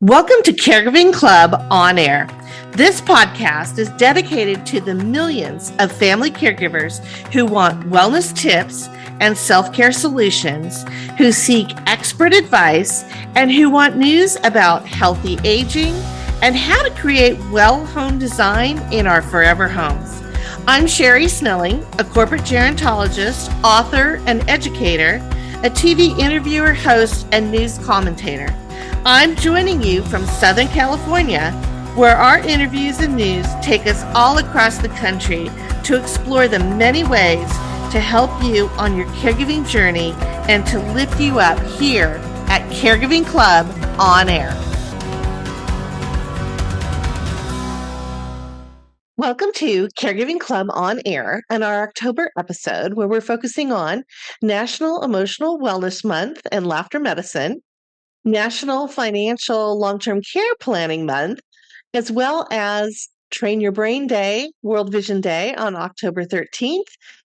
Welcome to Caregiving Club On Air. This podcast is dedicated to the millions of family caregivers who want wellness tips and self-care solutions, who seek expert advice, and who want news about healthy aging and how to create well home design in our forever homes. I'm Sherri Snelling, a corporate gerontologist, author, and educator, a TV interviewer, host, and news commentator. I'm joining you from Southern California, where our interviews and news take us all across the country to explore the many ways to help you on your caregiving journey and to lift you up here at Caregiving Club On Air. Welcome to Caregiving Club On Air and our October episode, where we're focusing on National Emotional Wellness Month and Laughter Medicine, National Financial Long-Term Care Planning Month, as well as Train Your Brain Day, World Vision Day on October 13th,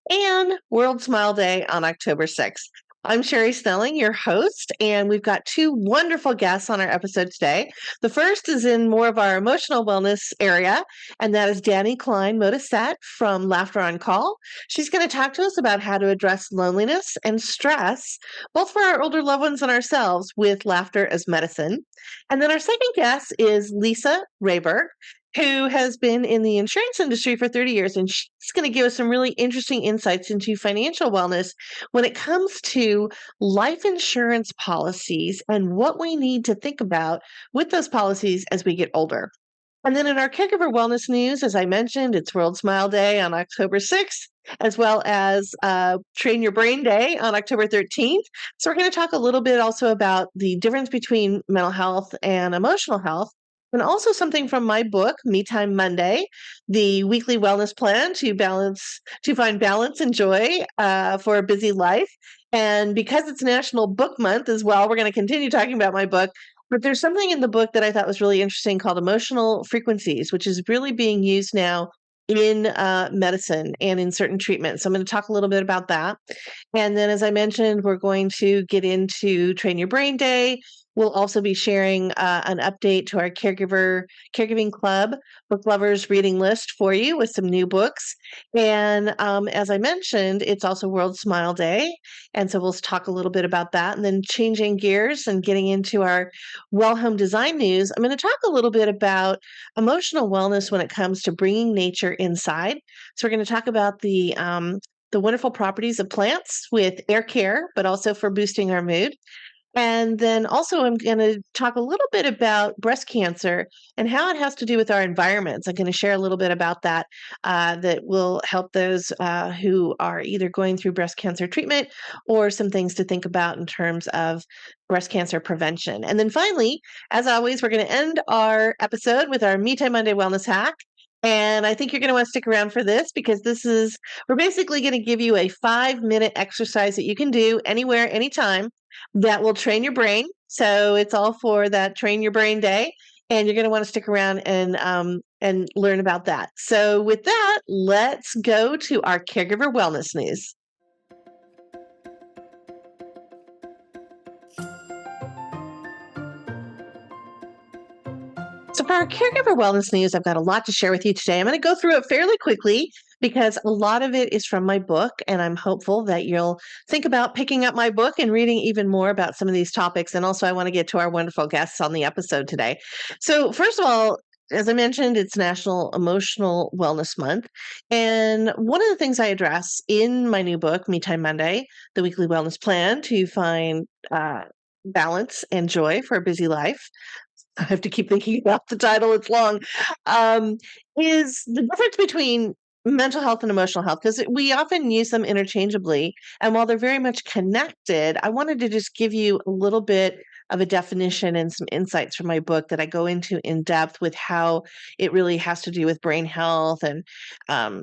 and World Smile Day on October 6th. I'm Sherri Snelling, your host, and we've got two wonderful guests on our episode today. The first is in more of our emotional wellness area, and that is Dani Klein Modisett from Laughter on Call. She's going to talk to us about how to address loneliness and stress, both for our older loved ones and ourselves, with laughter as medicine. And then our second guest is Lisa Rehburg, who has been in the insurance industry for 30 years, and she's going to give us some really interesting insights into financial wellness when it comes to life insurance policies and what we need to think about with those policies as we get older. And then in our Caregiver Wellness news, as I mentioned, it's World Smile Day on October 6th, as well as Train Your Brain Day on October 13th. So we're going to talk a little bit also about the difference between mental health and emotional health. And also something from my book, Me Time Monday, the weekly wellness plan to find balance and joy for a busy life. And because it's National Book Month as well, we're going to continue talking about my book. But there's something in the book that I thought was really interesting called emotional frequencies, which is really being used now in medicine and in certain treatments. So I'm going to talk a little bit about that. And then, as I mentioned, we're going to get into Train Your Brain Day. We'll also be sharing an update to our Caregiving Club Book Lovers reading list for you with some new books. And as I mentioned, it's also World Smile Day. And so we'll talk a little bit about that. And then changing gears and getting into our Well Home Design news, I'm going to talk a little bit about emotional wellness when it comes to bringing nature inside. So we're going to talk about the wonderful properties of plants with air care, but also for boosting our mood. And then also I'm going to talk a little bit about breast cancer and how it has to do with our environments. I'm going to share a little bit about that that will help those who are either going through breast cancer treatment or some things to think about in terms of breast cancer prevention. And then finally, as always, we're going to end our episode with our Me Time Monday Wellness Hack. And I think you're going to want to stick around for this because we're basically going to give you a 5-minute exercise that you can do anywhere, anytime that will train your brain. So it's all for that Train Your Brain Day. And you're going to want to stick around and learn about that. So with that, let's go to our Caregiver Wellness news. So for our Caregiver Wellness news, I've got a lot to share with you today. I'm going to go through it fairly quickly because a lot of it is from my book, and I'm hopeful that you'll think about picking up my book and reading even more about some of these topics. And also, I want to get to our wonderful guests on the episode today. So first of all, as I mentioned, it's National Emotional Wellness Month. And one of the things I address in my new book, Me Time Monday, the weekly wellness plan to find balance and joy for a busy life. I have to keep thinking about the title, it's long, is the difference between mental health and emotional health, because we often use them interchangeably. And while they're very much connected, I wanted to just give you a little bit of a definition and some insights from my book that I go into in depth with how it really has to do with brain health and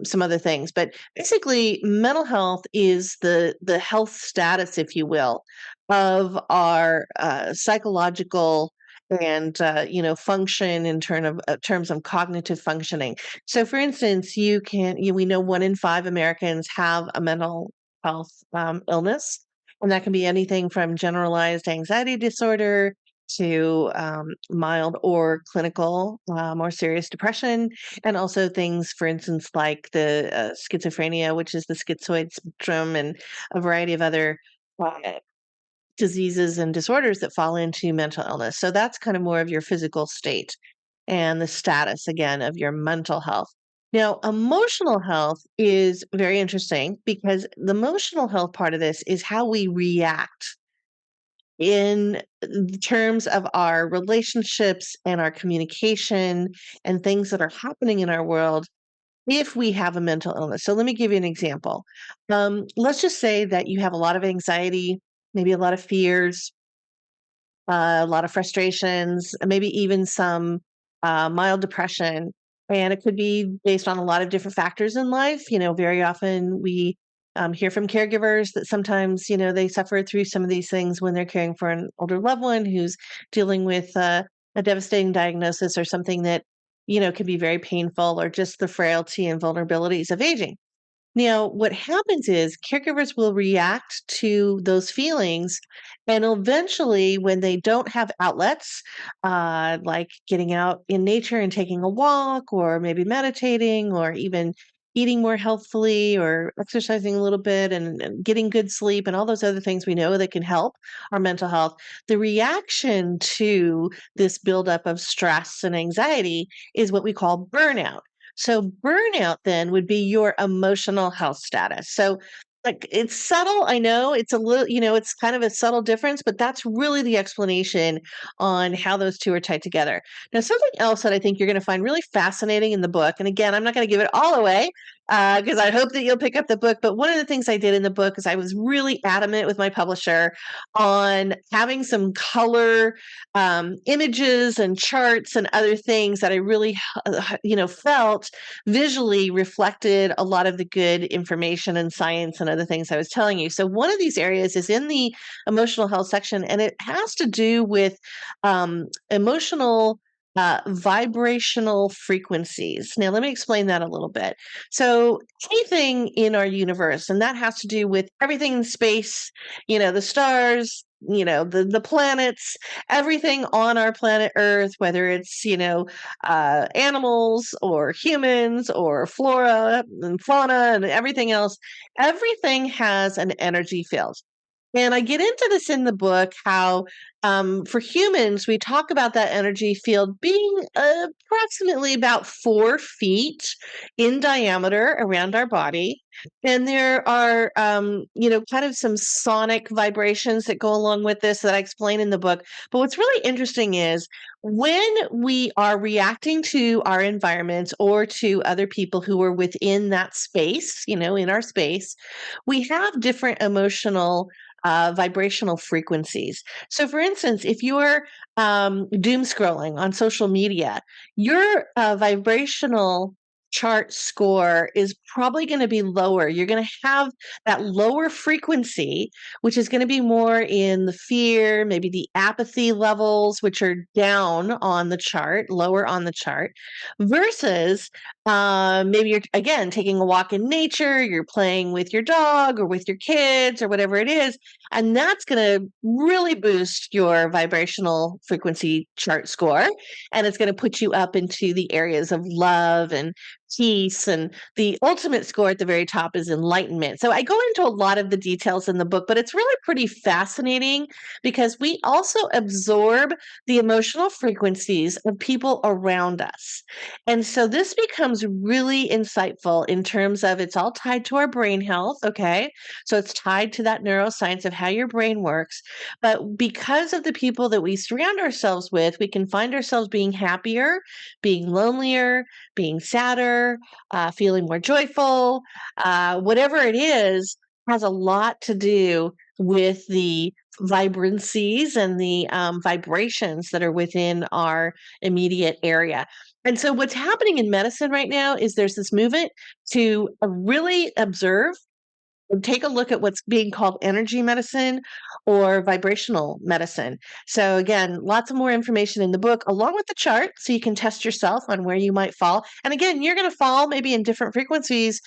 some other things. But basically, mental health is the health status, if you will, of our psychological and function in terms of cognitive functioning. So, for instance, we know 1 in 5 Americans have a mental health illness, and that can be anything from generalized anxiety disorder to mild or clinical, more serious depression, and also things, for instance, like the schizophrenia, which is the schizoid spectrum, and a variety of other uh, diseases and disorders that fall into mental illness. So that's kind of more of your physical state and the status, again, of your mental health. Now, emotional health is very interesting because the emotional health part of this is how we react in terms of our relationships and our communication and things that are happening in our world if we have a mental illness. So let me give you an example. Let's just say that you have a lot of anxiety, maybe a lot of fears, a lot of frustrations, maybe even some mild depression. And it could be based on a lot of different factors in life. Very often we hear from caregivers that sometimes, they suffer through some of these things when they're caring for an older loved one who's dealing with a devastating diagnosis or something that, can be very painful, or just the frailty and vulnerabilities of aging. Now, what happens is caregivers will react to those feelings, and eventually, when they don't have outlets, like getting out in nature and taking a walk, or maybe meditating, or even eating more healthfully, or exercising a little bit, and getting good sleep, and all those other things we know that can help our mental health, the reaction to this buildup of stress and anxiety is what we call burnout. So burnout then would be your emotional health status. So like it's subtle, I know it's a little, it's kind of a subtle difference, but that's really the explanation on how those two are tied together. Now, something else that I think you're going to find really fascinating in the book, and again, I'm not going to give it all away because I hope that you'll pick up the book. But one of the things I did in the book is I was really adamant with my publisher on having some color images and charts and other things that I really, felt visually reflected a lot of the good information and science and other things I was telling you. So one of these areas is in the emotional health section, and it has to do with emotional vibrational frequencies. Now, let me explain that a little bit. So, anything in our universe, and that has to do with everything in space, the stars, the planets, everything on our planet Earth, whether it's, animals or humans or flora and fauna and everything else, everything has an energy field. And I get into this in the book how for humans, we talk about that energy field being approximately about 4 feet in diameter around our body. And there are, kind of some sonic vibrations that go along with this that I explain in the book. But what's really interesting is when we are reacting to our environments or to other people who are within that space, in our space, we have different emotional vibrational frequencies. So, for instance, if you're doom scrolling on social media, your vibrational chart score is probably going to be lower. You're going to have that lower frequency, which is going to be more in the fear, maybe the apathy levels, which are down on the chart, lower on the chart, versus maybe you're, again, taking a walk in nature, you're playing with your dog or with your kids or whatever it is. And that's going to really boost your vibrational frequency chart score. And it's going to put you up into the areas of love and peace. And the ultimate score at the very top is enlightenment. So I go into a lot of the details in the book, but it's really pretty fascinating because we also absorb the emotional frequencies of people around us. And so this becomes really insightful in terms of it's all tied to our brain health. Okay. So it's tied to that neuroscience of how your brain works. But because of the people that we surround ourselves with, we can find ourselves being happier, being lonelier, being sadder, feeling more joyful, whatever it is, has a lot to do with the vibrancies and the vibrations that are within our immediate area. And so what's happening in medicine right now is there's this movement to really observe and take a look at what's being called energy medicine or vibrational medicine. So again, lots of more information in the book along with the chart so you can test yourself on where you might fall. And again, you're going to fall maybe in different frequencies,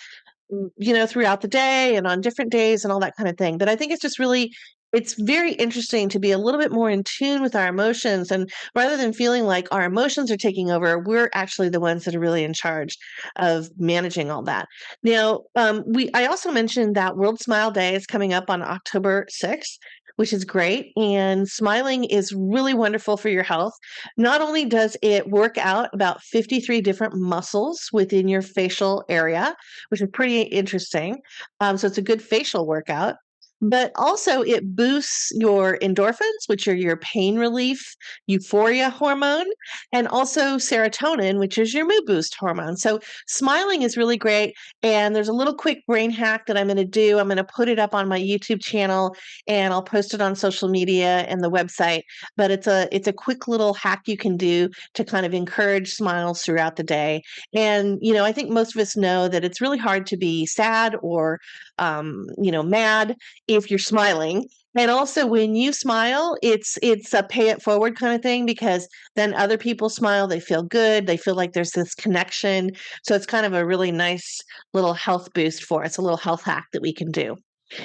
throughout the day and on different days and all that kind of thing. But I think it's just really it's very interesting to be a little bit more in tune with our emotions. And rather than feeling like our emotions are taking over, we're actually the ones that are really in charge of managing all that. Now, I also mentioned that World Smile Day is coming up on October 6th, which is great. And smiling is really wonderful for your health. Not only does it work out about 53 different muscles within your facial area, which is pretty interesting. So it's a good facial workout. But also, it boosts your endorphins, which are your pain relief, euphoria hormone, and also serotonin, which is your mood boost hormone. So, smiling is really great. And there's a little quick brain hack that I'm going to do. I'm going to put it up on my YouTube channel, and I'll post it on social media and the website. But it's a quick little hack you can do to kind of encourage smiles throughout the day. And I think most of us know that it's really hard to be sad or mad if you're smiling. And also when you smile, it's a pay it forward kind of thing, because then other people smile, they feel good, they feel like there's this connection. So it's kind of a really nice little health boost for us, a little health hack that we can do.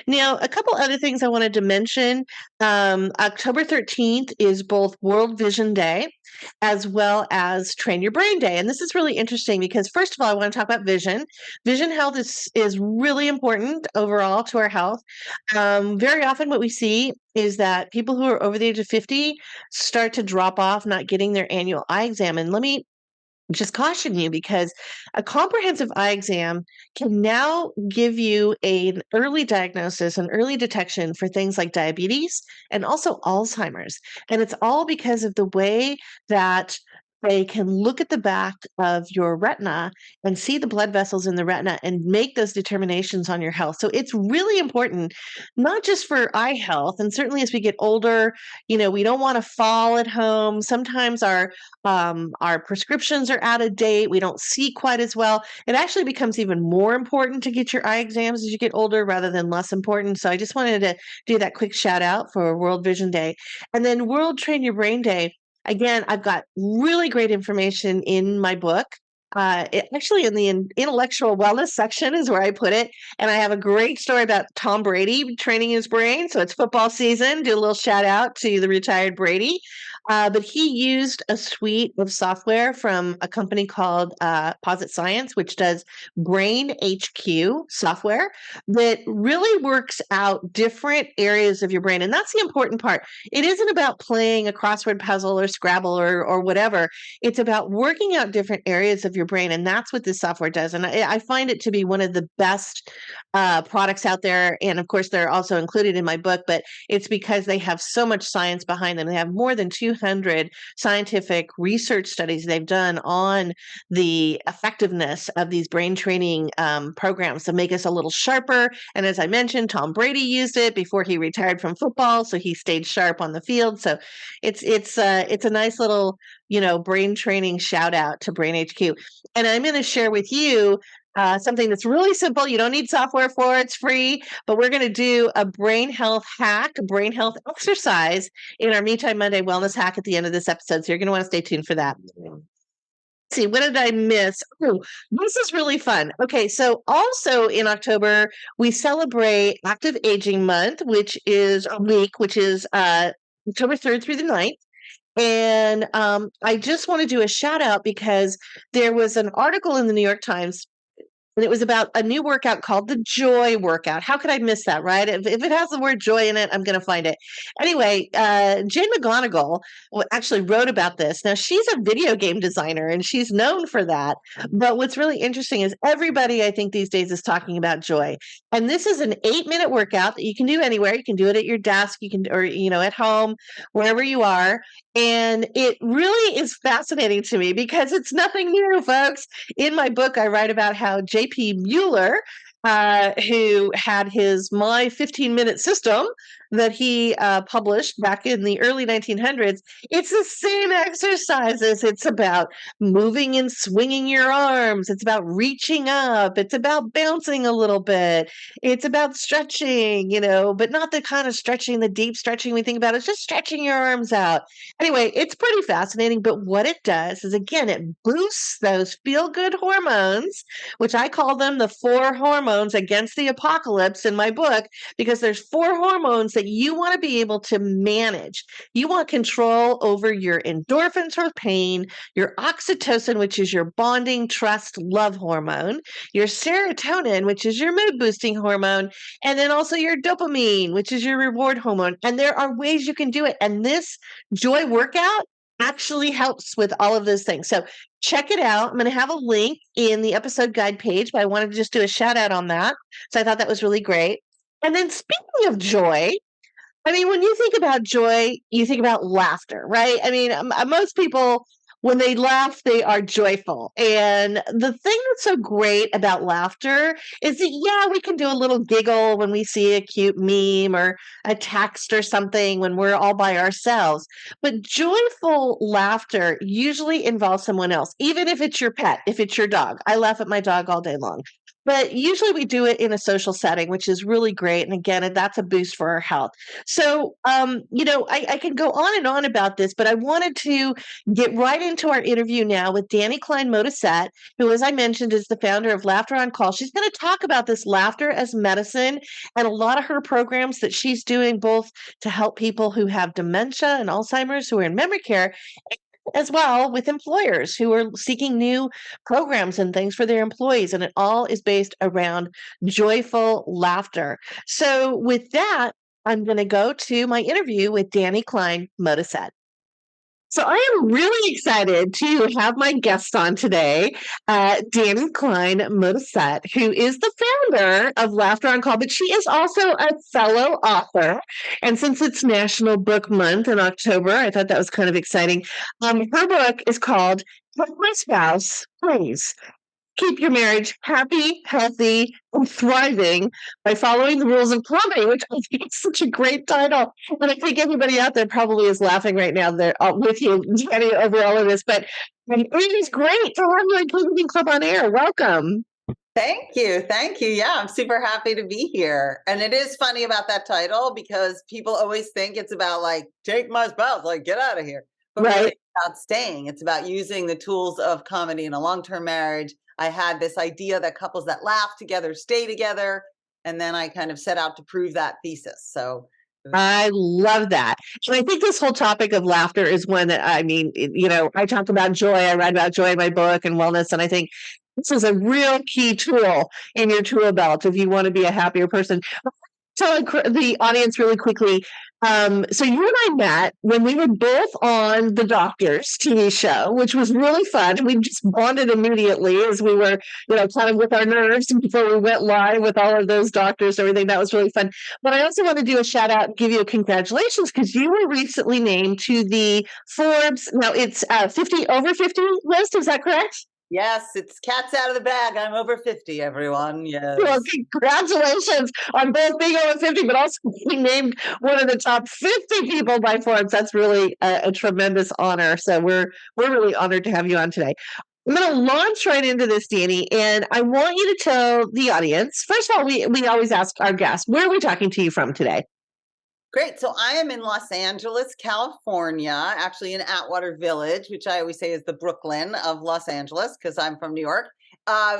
Now, a couple other things I wanted to mention. October 13th is both World Vision Day as well as Train Your Brain Day. And this is really interesting because, first of all, I want to talk about vision. Vision health is really important overall to our health. Very often what we see is that people who are over the age of 50 start to drop off not getting their annual eye exam. And let me just caution you, because a comprehensive eye exam can now give you an early diagnosis and early detection for things like diabetes and also Alzheimer's. And it's all because of the way that they can look at the back of your retina and see the blood vessels in the retina and make those determinations on your health. So it's really important, not just for eye health. And certainly as we get older, we don't want to fall at home. Sometimes our prescriptions are out of date. We don't see quite as well. It actually becomes even more important to get your eye exams as you get older rather than less important. So I just wanted to do that quick shout out for World Vision Day. And then World Train Your Brain Day. Again, I've got really great information in my book. Actually, in the intellectual wellness section is where I put it. And I have a great story about Tom Brady training his brain. So it's football season. Do a little shout out to the retired Brady. But he used a suite of software from a company called Posit Science, which does Brain HQ software that really works out different areas of your brain. And that's the important part. It isn't about playing a crossword puzzle or Scrabble or whatever. It's about working out different areas of your brain. And that's what this software does. And I find it to be one of the best products out there. And of course, they're also included in my book, but it's because they have so much science behind them. They have more than 200 scientific research studies they've done on the effectiveness of these brain training programs to make us a little sharper. And as I mentioned, Tom Brady used it before he retired from football, so he stayed sharp on the field. So it's a nice little brain training shout out to Brain HQ. And I'm going to share with you something that's really simple. You don't need software for it. It's free. But we're going to do a brain health hack, a brain health exercise in our Me Time Monday Wellness Hack at the end of this episode. So you're going to want to stay tuned for that. Let's see, what did I miss? Oh, this is really fun. Okay, so also in October, we celebrate Active Aging Month, which is a week, which is October 3rd through the 9th. And I just want to do a shout out because there was an article in the New York Times, and it was about a new workout called the Joy Workout. How could I miss that, right? If it has the word joy in it, I'm going to find it. Anyway, Jane McGonigal actually wrote about this. Now, she's a video game designer, and she's known for that. But what's really interesting is everybody, I think, these days is talking about joy. And this is an 8-minute workout that you can do anywhere. You can do it at your desk, or at home, wherever you are. And it really is fascinating to me because it's nothing new, folks. In my book, I write about how J.P. Mueller, who had his My 15-Minute System that he published back in the early 1900s, it's the same exercises. It's about moving and swinging your arms. It's about reaching up. It's about bouncing a little bit. It's about stretching, but not the kind of stretching, the deep stretching we think about. It's just stretching your arms out. Anyway, it's pretty fascinating. But what it does is, again, it boosts those feel-good hormones, which I call them the 4 hormones against the apocalypse in my book, because there's 4 hormones that you want to be able to manage. You want control over your endorphins or pain, your oxytocin, which is your bonding, trust, love hormone, your serotonin, which is your mood boosting hormone, and then also your dopamine, which is your reward hormone. And there are ways you can do it. And this joy workout actually helps with all of those things. So check it out. I'm going to have a link in the episode guide page, but I wanted to just do a shout out on that. So I thought that was really great. And then speaking of joy, I mean, when you think about joy, you think about laughter, right? I mean, most people, when they laugh, they are joyful. And the thing that's so great about laughter is that, yeah, we can do a little giggle when we see a cute meme or a text or something when we're all by ourselves. But joyful laughter usually involves someone else, even if it's your pet, if it's your dog. I laugh at my dog all day long. But usually we do it in a social setting, which is really great. And again, that's a boost for our health. So, I can go on and on about this, but I wanted to get right into our interview now with Dani Klein Modisett, who, as I mentioned, is the founder of Laughter on Call. She's going to talk about this laughter as medicine and a lot of her programs that she's doing both to help people who have dementia and Alzheimer's who are in memory care, as well with employers who are seeking new programs and things for their employees. And it all is based around joyful laughter. So with that, I'm going to go to my interview with Dani Klein Modisett. So I am really excited to have my guest on today, Dani Klein Modisett, who is the founder of Laughter on Call, but she is also a fellow author. And since it's National Book Month in October, I thought that was kind of exciting. Her book is called Help My Spouse, Please. Keep your marriage happy, healthy, and thriving by following the rules of comedy, which I think is such a great title. And I think everybody out there probably is laughing right now with you, Dani, over all of this. But it is great to have you on Caregiving Club On Air. Welcome. Thank you. Thank you. Yeah, I'm super happy to be here. And it is funny about that title because people always think it's about like, take my spouse, like, get out of here. But Right. really, it's about staying. It's about using the tools of comedy in a long-term marriage. I had this idea that couples that laugh together stay together. And then I kind of set out to prove that thesis. So I love that. And I think this whole topic of laughter is one that, I mean, I talk about joy. I write about joy in my book and wellness. And I think this is a real key tool in your tool belt if you want to be a happier person. Tell the audience really quickly. So you and I met when we were both on The Doctors TV show, which was really fun. And we just bonded immediately as we were, kind of with our nerves before we went live with all of those doctors and everything. That was really fun. But I also want to do a shout out and give you a congratulations because you were recently named to the Forbes. Now it's 50 over 50 list. Is that correct? yes, it's cats out of the bag. I'm over 50, everyone. Yes. Well, congratulations on both being over 50, but also being named one of the top 50 people by Forbes. That's really a tremendous honor. So we're really honored to have you on today. I'm going to launch right into this, Dani, and I want you to tell the audience. First of all, we always ask our guests, where are we talking to you from today? Great. So I am in Los Angeles, California, actually in Atwater Village, which I always say is the Brooklyn of Los Angeles because I'm from New York.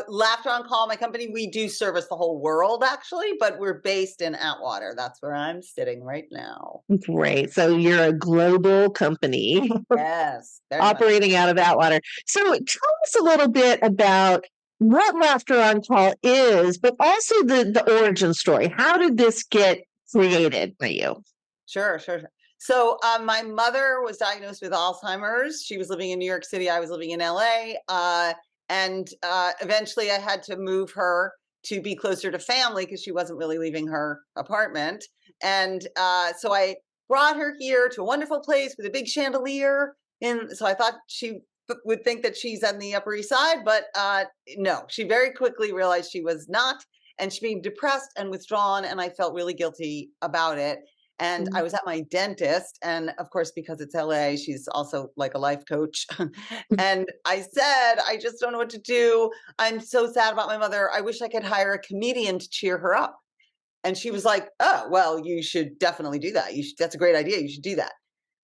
Laughter on Call, my company, we do service the whole world actually, but we're based in Atwater. That's where I'm sitting right now. Great. So you're a global company. Yes. Operating out of Atwater. So tell us a little bit about what Laughter on Call is, but also the origin story. How did this get created by you? Sure. So my mother was diagnosed with Alzheimer's. She was living in New York City. I was living in LA. And eventually I had to move her to be closer to family because she wasn't really leaving her apartment. And so I brought her here to a wonderful place with a big chandelier. And so I thought she would think that she's on the Upper East Side, but no, she very quickly realized she was not. And she became depressed and withdrawn, and I felt really guilty about it. And I was at my dentist, and of course, because it's LA, she's also like a life coach. And I said, I just don't know what to do. I'm so sad about my mother. I wish I could hire a comedian to cheer her up. And she was like, oh, well, you should definitely do that. That's a great idea. You should do that.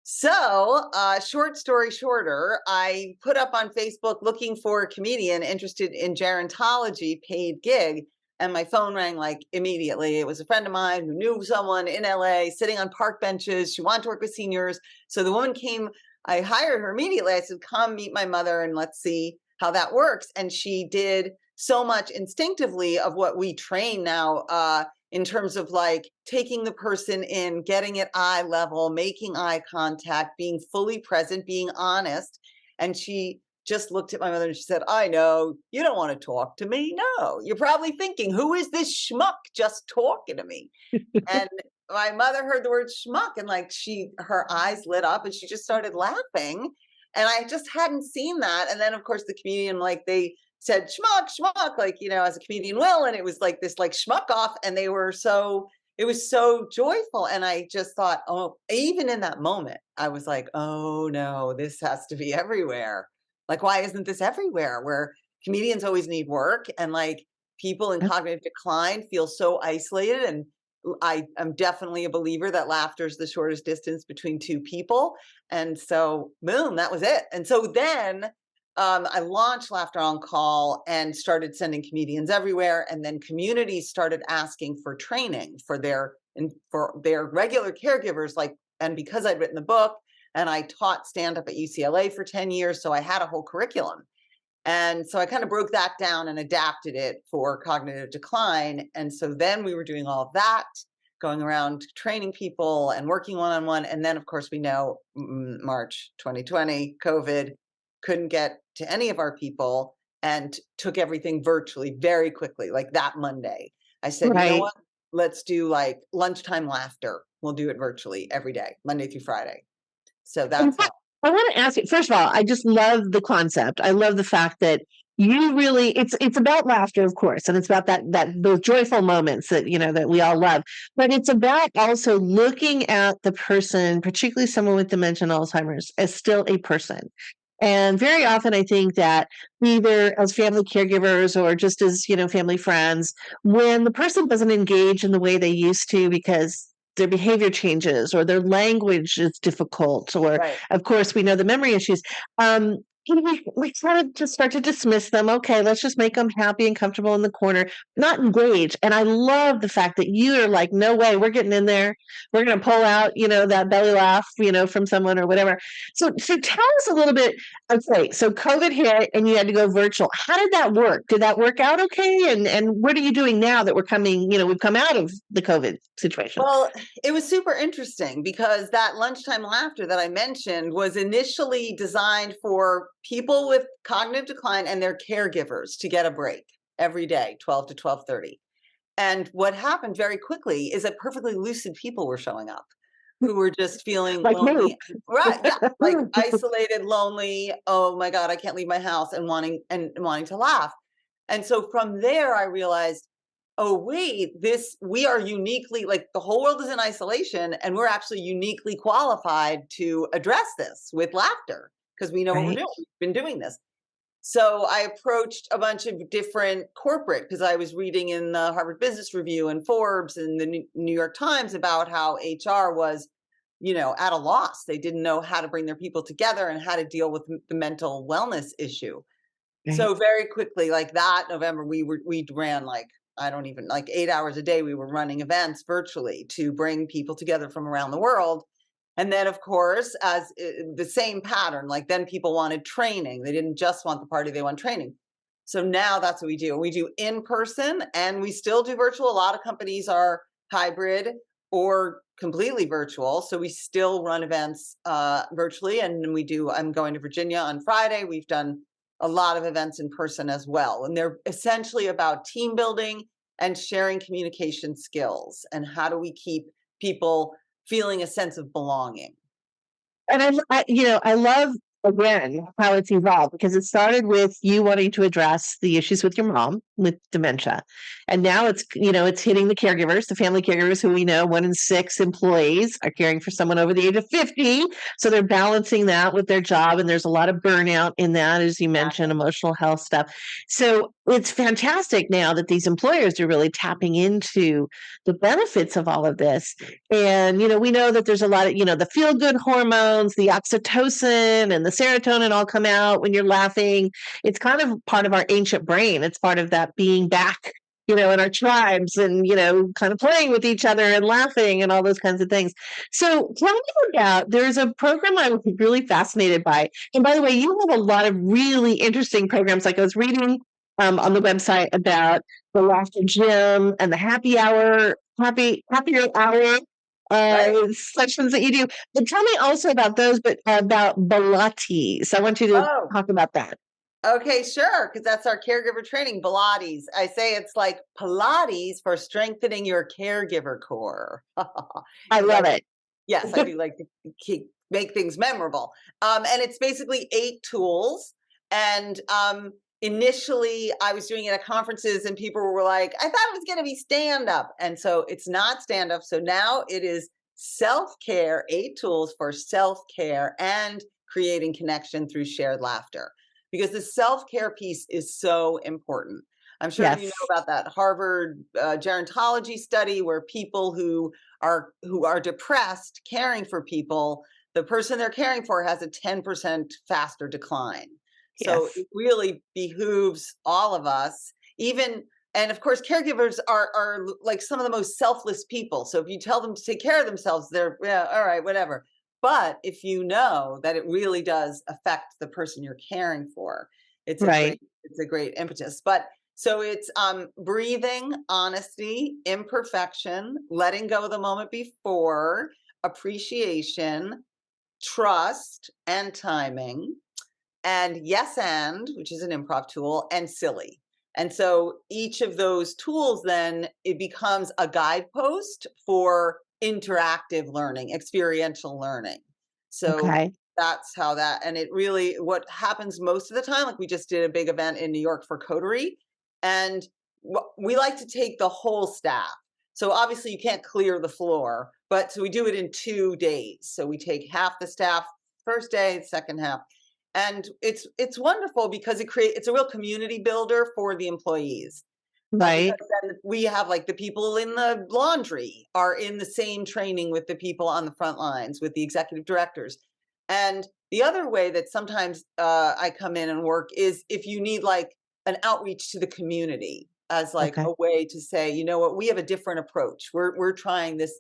So short story shorter, I put up on Facebook looking for a comedian interested in gerontology paid gig. and my phone rang like immediately. It was a friend of mine who knew someone in LA sitting on park benches. She wanted to work with seniors. So the woman came, I hired her immediately. I said, come meet my mother and let's see how that works. And she did so much instinctively of what we train now in terms of like taking the person in, getting at eye level, making eye contact, being fully present, being honest. And she just looked at my mother and she said, I know, you don't want to talk to me. No, you're probably thinking, who is this schmuck just talking to me? And my mother heard the word schmuck and like her eyes lit up and she just started laughing. And I just hadn't seen that. And then of course the comedian, like they said, schmuck, schmuck, like, as a comedian will. And it was like this like schmuck off. And it was so joyful. And I just thought, oh, even in that moment, I was like, oh no, this has to be everywhere. Like, why isn't this everywhere? Where comedians always need work and like people in cognitive decline feel so isolated. And I'm definitely a believer that laughter is the shortest distance between two people. And so, boom, that was it. And so then I launched Laughter on Call and started sending comedians everywhere. And then communities started asking for training for their regular caregivers. And because I'd written the book and I taught stand-up at UCLA for 10 years, so I had a whole curriculum. And so I kind of broke that down and adapted it for cognitive decline. And so then we were doing all of that, going around training people and working one-on-one. And then, of course, we know March 2020, COVID, couldn't get to any of our people and took everything virtually very quickly, like that Monday. I said, you know what? Let's do like lunchtime laughter. We'll do it virtually every day, Monday through Friday. So that's how. I want to ask you, first of all, I just love the concept. I love the fact that you really, it's about laughter, of course, and it's about those joyful moments that, that we all love, but it's about also looking at the person, particularly someone with dementia and Alzheimer's, as still a person. And very often I think that either as family caregivers or just as, family friends, when the person doesn't engage in the way they used to because their behavior changes or their language is difficult, or of course we know the memory issues. We kind of just start to dismiss them. Okay, let's just make them happy and comfortable in the corner, not engage. And I love the fact that you are like, no way, we're getting in there. We're going to pull out, that belly laugh, from someone or whatever. So tell us a little bit. Okay, so COVID hit and you had to go virtual. How did that work? Did that work out okay? And what are you doing now that we're coming, we've come out of the COVID situation? Well, it was super interesting because that lunchtime laughter that I mentioned was initially designed for people with cognitive decline and their caregivers to get a break every day, 12 to 12:30. And what happened very quickly is that perfectly lucid people were showing up who were just feeling like lonely. me. Right. Yeah. Like isolated, lonely. Oh my God, I can't leave my house and wanting to laugh. And so from there, I realized, oh, wait, we are uniquely, like the whole world is in isolation and we're actually uniquely qualified to address this with laughter because we know what we're doing. We've been doing this. So I approached a bunch of different corporate, because I was reading in the Harvard Business Review and Forbes and the New York Times about how HR was, at a loss. They didn't know how to bring their people together and how to deal with the mental wellness issue. So very quickly, like that November, we ran like 8 hours a day. We were running events virtually to bring people together from around the world. And then, of course, as the same pattern, like then people wanted training. They didn't just want the party, they want training. So now that's what we do. We do in person and we still do virtual. A lot of companies are hybrid or completely virtual. So we still run events virtually. And I'm going to Virginia on Friday. We've done a lot of events in person as well. And they're essentially about team building and sharing communication skills. And how do we keep people feeling a sense of belonging? And I love, again, how it's evolved, because it started with you wanting to address the issues with your mom with dementia. And now it's hitting the caregivers, the family caregivers, who we know 1 in 6 employees are caring for someone over the age of 50. So they're balancing that with their job. And there's a lot of burnout in that, as you mentioned, emotional health stuff. So it's fantastic now that these employers are really tapping into the benefits of all of this. And, we know that there's a lot of, the feel-good hormones, the oxytocin and the serotonin all come out when you're laughing. It's kind of part of our ancient brain. It's part of that being back in our tribes and, kind of playing with each other and laughing and all those kinds of things. So tell me about, there's a program I was really fascinated by. And by the way, you have a lot of really interesting programs. Like I was reading on the website about the laughter gym and the happier hour sessions that you do. But tell me also about those, but about Pilates. I want you to talk about that. Okay, sure, because that's our caregiver training, Pilates. I say it's like Pilates for strengthening your caregiver core. I love it. Yes, I do like to make things memorable. And it's basically 8 tools. And initially, I was doing it at conferences, and people were like, I thought it was going to be stand up. And so it's not stand up. So now it is self-care, 8 tools for self-care and creating connection through shared laughter. Because the self-care piece is so important. I'm sure you know about that Harvard gerontology study where people who are depressed caring for people, the person they're caring for has a 10% faster decline. So it really behooves all of us, and of course, caregivers are like some of the most selfless people. So if you tell them to take care of themselves, they're, yeah, all right, whatever. But if you know that it really does affect the person you're caring for, it's a great impetus. But so it's breathing, honesty, imperfection, letting go of the moment before, appreciation, trust, and timing, and yes and, which is an improv tool, and silly. And so each of those tools, then it becomes a guidepost for interactive learning, experiential learning. So that's how that, and it really, what happens most of the time, like we just did a big event in New York for Coterie, and we like to take the whole staff. So obviously you can't clear the floor, but so we do it in 2 days. So we take half the staff first day, second half. And it's wonderful because it's a real community builder for the employees. Because then we have like the people in the laundry are in the same training with the people on the front lines, with the executive directors. And the other way that sometimes I come in and work is if you need like an outreach to the community as like a way to say, you know what, we have a different approach. We're trying this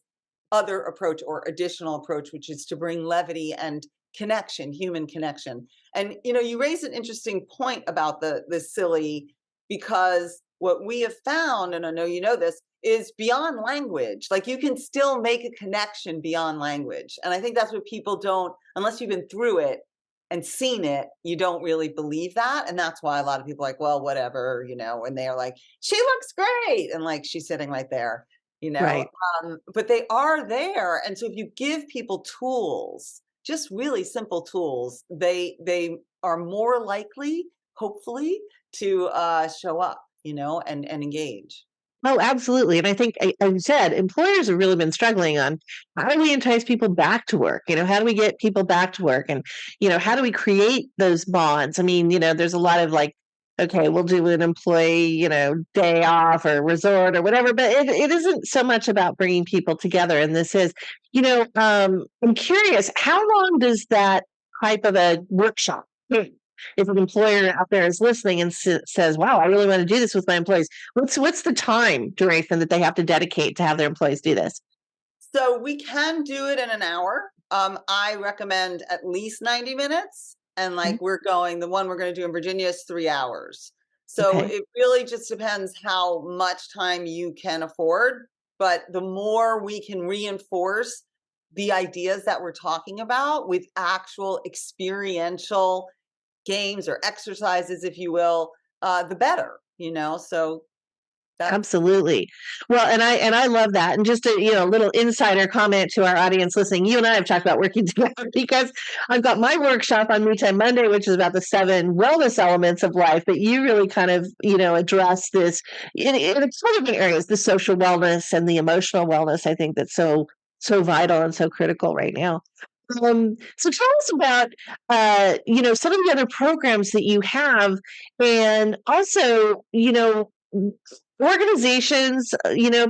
other approach or additional approach, which is to bring levity and connection, human connection. And you raised an interesting point about the silly, because what we have found, and I know you know this, is beyond language. Like you can still make a connection beyond language. And I think that's what people don't, unless you've been through it and seen it, you don't really believe that. And that's why a lot of people are like, well, whatever, and they are like, she looks great. And like, she's sitting right there, but they are there. And so if you give people tools, just really simple tools, they are more likely, hopefully, to show up, and engage. Oh, absolutely. And I think, as you said, employers have really been struggling on how do we entice people back to work? How do we get people back to work? And, how do we create those bonds? I mean, there's a lot of like, okay, we'll do an employee, day off or resort or whatever, but it isn't so much about bringing people together. And this is, I'm curious, how long does that type of a workshop, if an employer out there is listening and says, wow, I really want to do this with my employees, what's the time duration that they have to dedicate to have their employees do this? So we can do it in an hour. I recommend at least 90 minutes. And like the one we're going to do in Virginia is 3 hours. So it really just depends how much time you can afford. But the more we can reinforce the ideas that we're talking about with actual experiential games or exercises, if you will, the better, so. Absolutely. Well, and I love that. And just a little insider comment to our audience listening. You and I have talked about working together because I've got my workshop on Me Time Monday, which is about the 7 wellness elements of life. But you really kind of address this in so many areas, the social wellness and the emotional wellness. I think that's so vital and so critical right now. So tell us about some of the other programs that you have, and also organizations,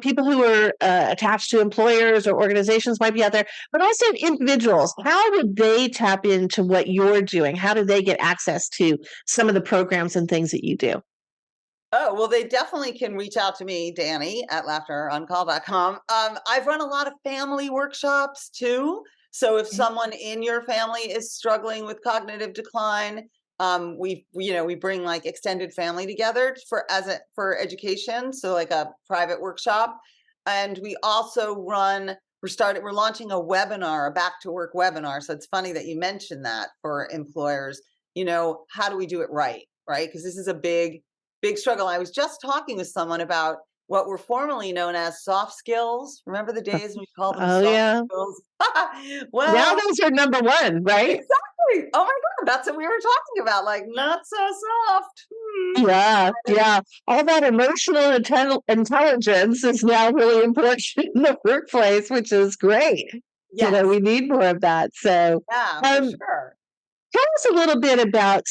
people who are attached to employers or organizations might be out there, but also individuals. How would they tap into what you're doing? How do they get access to some of the programs and things that you do? Oh, well, they definitely can reach out to me, Dani, at laughteroncall.com. I've run a lot of family workshops too. So if someone in your family is struggling with cognitive decline, we bring like extended family together for education. So like a private workshop. And we also we're launching a webinar, a back to work webinar. So it's funny that you mentioned that for employers. How do we do it right? Right? Because this is a big struggle. I was just talking with someone about what were formerly known as soft skills. Remember the days when we called them Oh, soft yeah. skills? Now Well, those are number one, right? exactly. Oh my God, that's what we were talking about. Like, not so soft. Yeah, yeah. All that emotional intelligence is now really important in the workplace, which is great. Yes. We need more of that. So, Yeah, for um, sure. tell us a little bit about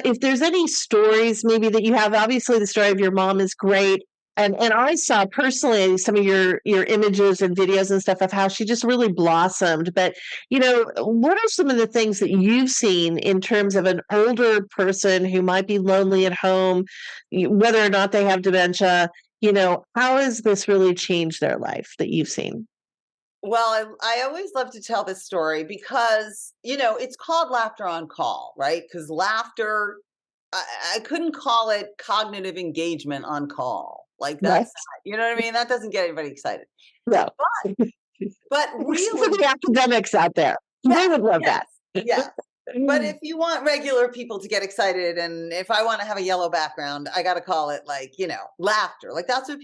if there's any stories maybe that you have. Obviously, the story of your mom is great. And I saw personally some of your images and videos and stuff of how she just really blossomed. But, what are some of the things that you've seen in terms of an older person who might be lonely at home, whether or not they have dementia? How has this really changed their life that you've seen? Well, I always love to tell this story because, it's called Laughter on Call, right? Because laughter, I couldn't call it cognitive engagement on call. Like Right. you know what I mean? That doesn't get anybody excited. No. But Except for really, the academics out there. They yes, would love yes, that. yes. But if you want regular people to get excited, and if I want to have a yellow background, I got to call it like, laughter. Like that's what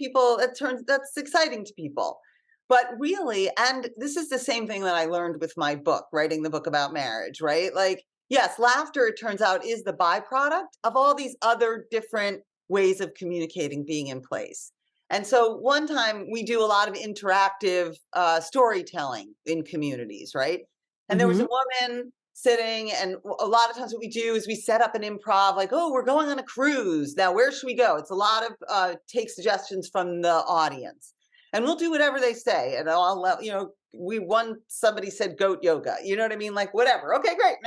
that's exciting to people. But really, and this is the same thing that I learned with my book, writing the book about marriage, right? Like, yes, laughter, it turns out, is the byproduct of all these other different ways of communicating being in place. And so one time we do a lot of interactive storytelling in communities, right? And there was a Mhm. woman sitting, and a lot of times what we do is we set up an improv, like, oh, we're going on a cruise. Now, where should we go? It's a lot of take suggestions from the audience. And we'll do whatever they say. And somebody said goat yoga. You know what I mean? Like, whatever. Okay, great.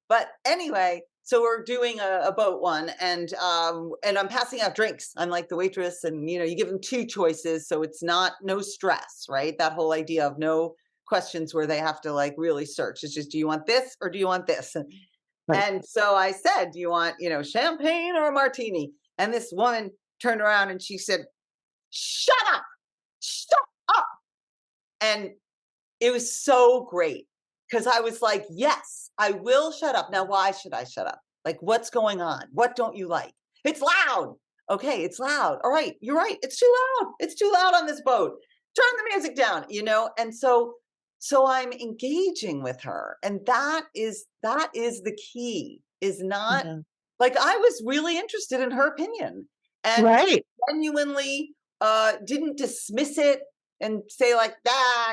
But anyway, so we're doing a boat one, and I'm passing out drinks. I'm like the waitress, and you give them two choices, so it's no stress, right? That whole idea of no questions where they have to like really search. It's just, do you want this or do you want this? Right. And so I said, do you want, champagne or a martini? And this woman turned around and she said, shut up, shut up. And it was so great because I was like, yes, I will shut up. Now, why should I shut up? Like, what's going on? What don't you like? It's loud. Okay, it's loud. All right, you're right. It's too loud. It's too loud on this boat. Turn the music down, And so I'm engaging with her. And that is the key, is not Yeah. like, I was really interested in her opinion and Right. genuinely didn't dismiss it and say like,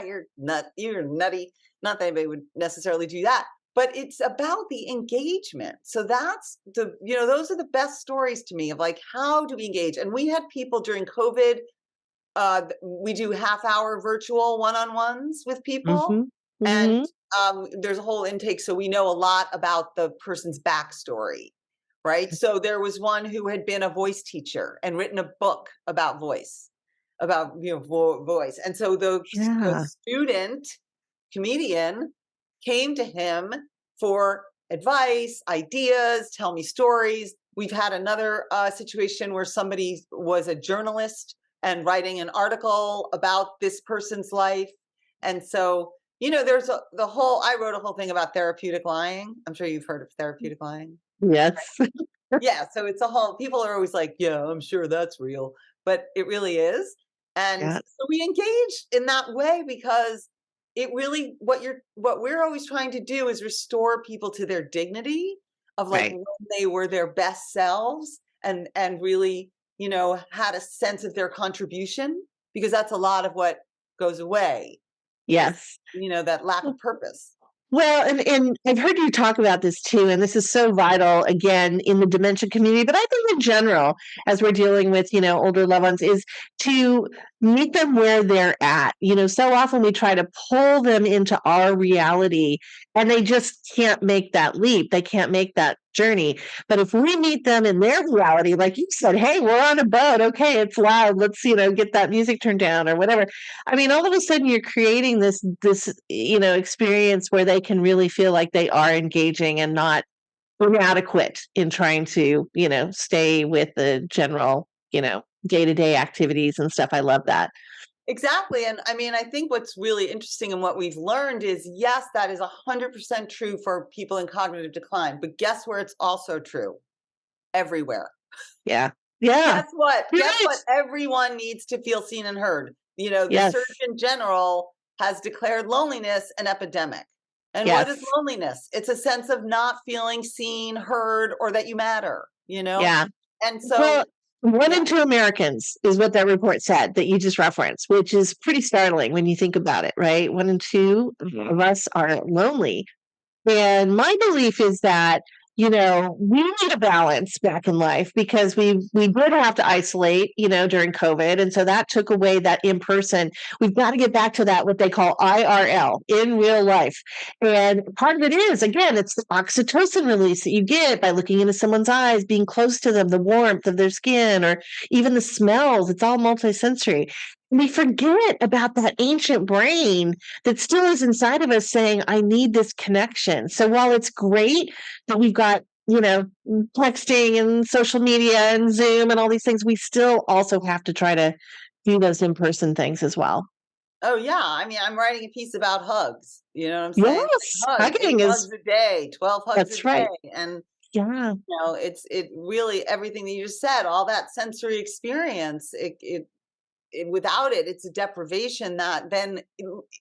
you're nutty. Not that anybody would necessarily do that, but it's about the engagement. So that's those are the best stories to me of like, how do we engage? And we had people during COVID, we do half-hour virtual one-on-ones with people, Mhm. and Mhm. there's a whole intake, so we know a lot about the person's backstory, right? So there was one who had been a voice teacher and written a book about voice, about voice, and so the Yeah. student comedian came to him for advice, ideas, tell me stories. We've had another situation where somebody was a journalist and writing an article about this person's life. And so, I wrote a whole thing about therapeutic lying. I'm sure you've heard of therapeutic lying. Yes. Yeah. So it's people are always like, yeah, I'm sure that's real, but it really is. And Yeah. so we engage in that way because it really, what we're always trying to do is restore people to their dignity of like Right. when they were their best selves, and really, had a sense of their contribution, because that's a lot of what goes away is, Yes. that lack of purpose. Well, and I've heard you talk about this too, and this is so vital again in the dementia community, but I think in general, as we're dealing with, older loved ones, is to meet them where they're at. So often we try to pull them into our reality and they just can't make that leap. They can't make that journey. But if we meet them in their reality, like you said, hey, we're on a boat. Okay, it's loud. Let's, get that music turned down or whatever. I mean, all of a sudden you're creating this, experience where they can really feel like they are engaging and not inadequate in trying to, stay with the general, day-to-day activities and stuff. I love that. Exactly. And I mean, I think what's really interesting and what we've learned is, yes, that is 100% true for people in cognitive decline. But guess where it's also true? Everywhere. Yeah. Yeah. Guess what? You're Guess right. what? Everyone needs to feel seen and heard. The Yes. Surgeon General has declared loneliness an epidemic. And Yes. what is loneliness? It's a sense of not feeling seen, heard, or that you matter, Yeah. And so, well, 1 in 2 Americans is what that report said that you just referenced, which is pretty startling when you think about it, right? 1 in 2 of us are lonely. And my belief is that, we need a balance back in life because we did have to isolate, during COVID. And so that took away that in person. We've got to get back to that, what they call IRL, in real life. And part of it is, again, it's the oxytocin release that you get by looking into someone's eyes, being close to them, the warmth of their skin, or even the smells. It's all multisensory. We forget about that ancient brain that still is inside of us saying, I need this connection. So while it's great that we've got, texting and social media and Zoom and all these things, we still also have to try to do those in-person things as well. Oh, yeah. I mean, I'm writing a piece about hugs. You know what I'm saying? Yes. Hugs, Hugging 8 is, hugs a day, 12 hugs that's a right. day. And, Yeah. it really, everything that you just said, all that sensory experience, without it, it's a deprivation that then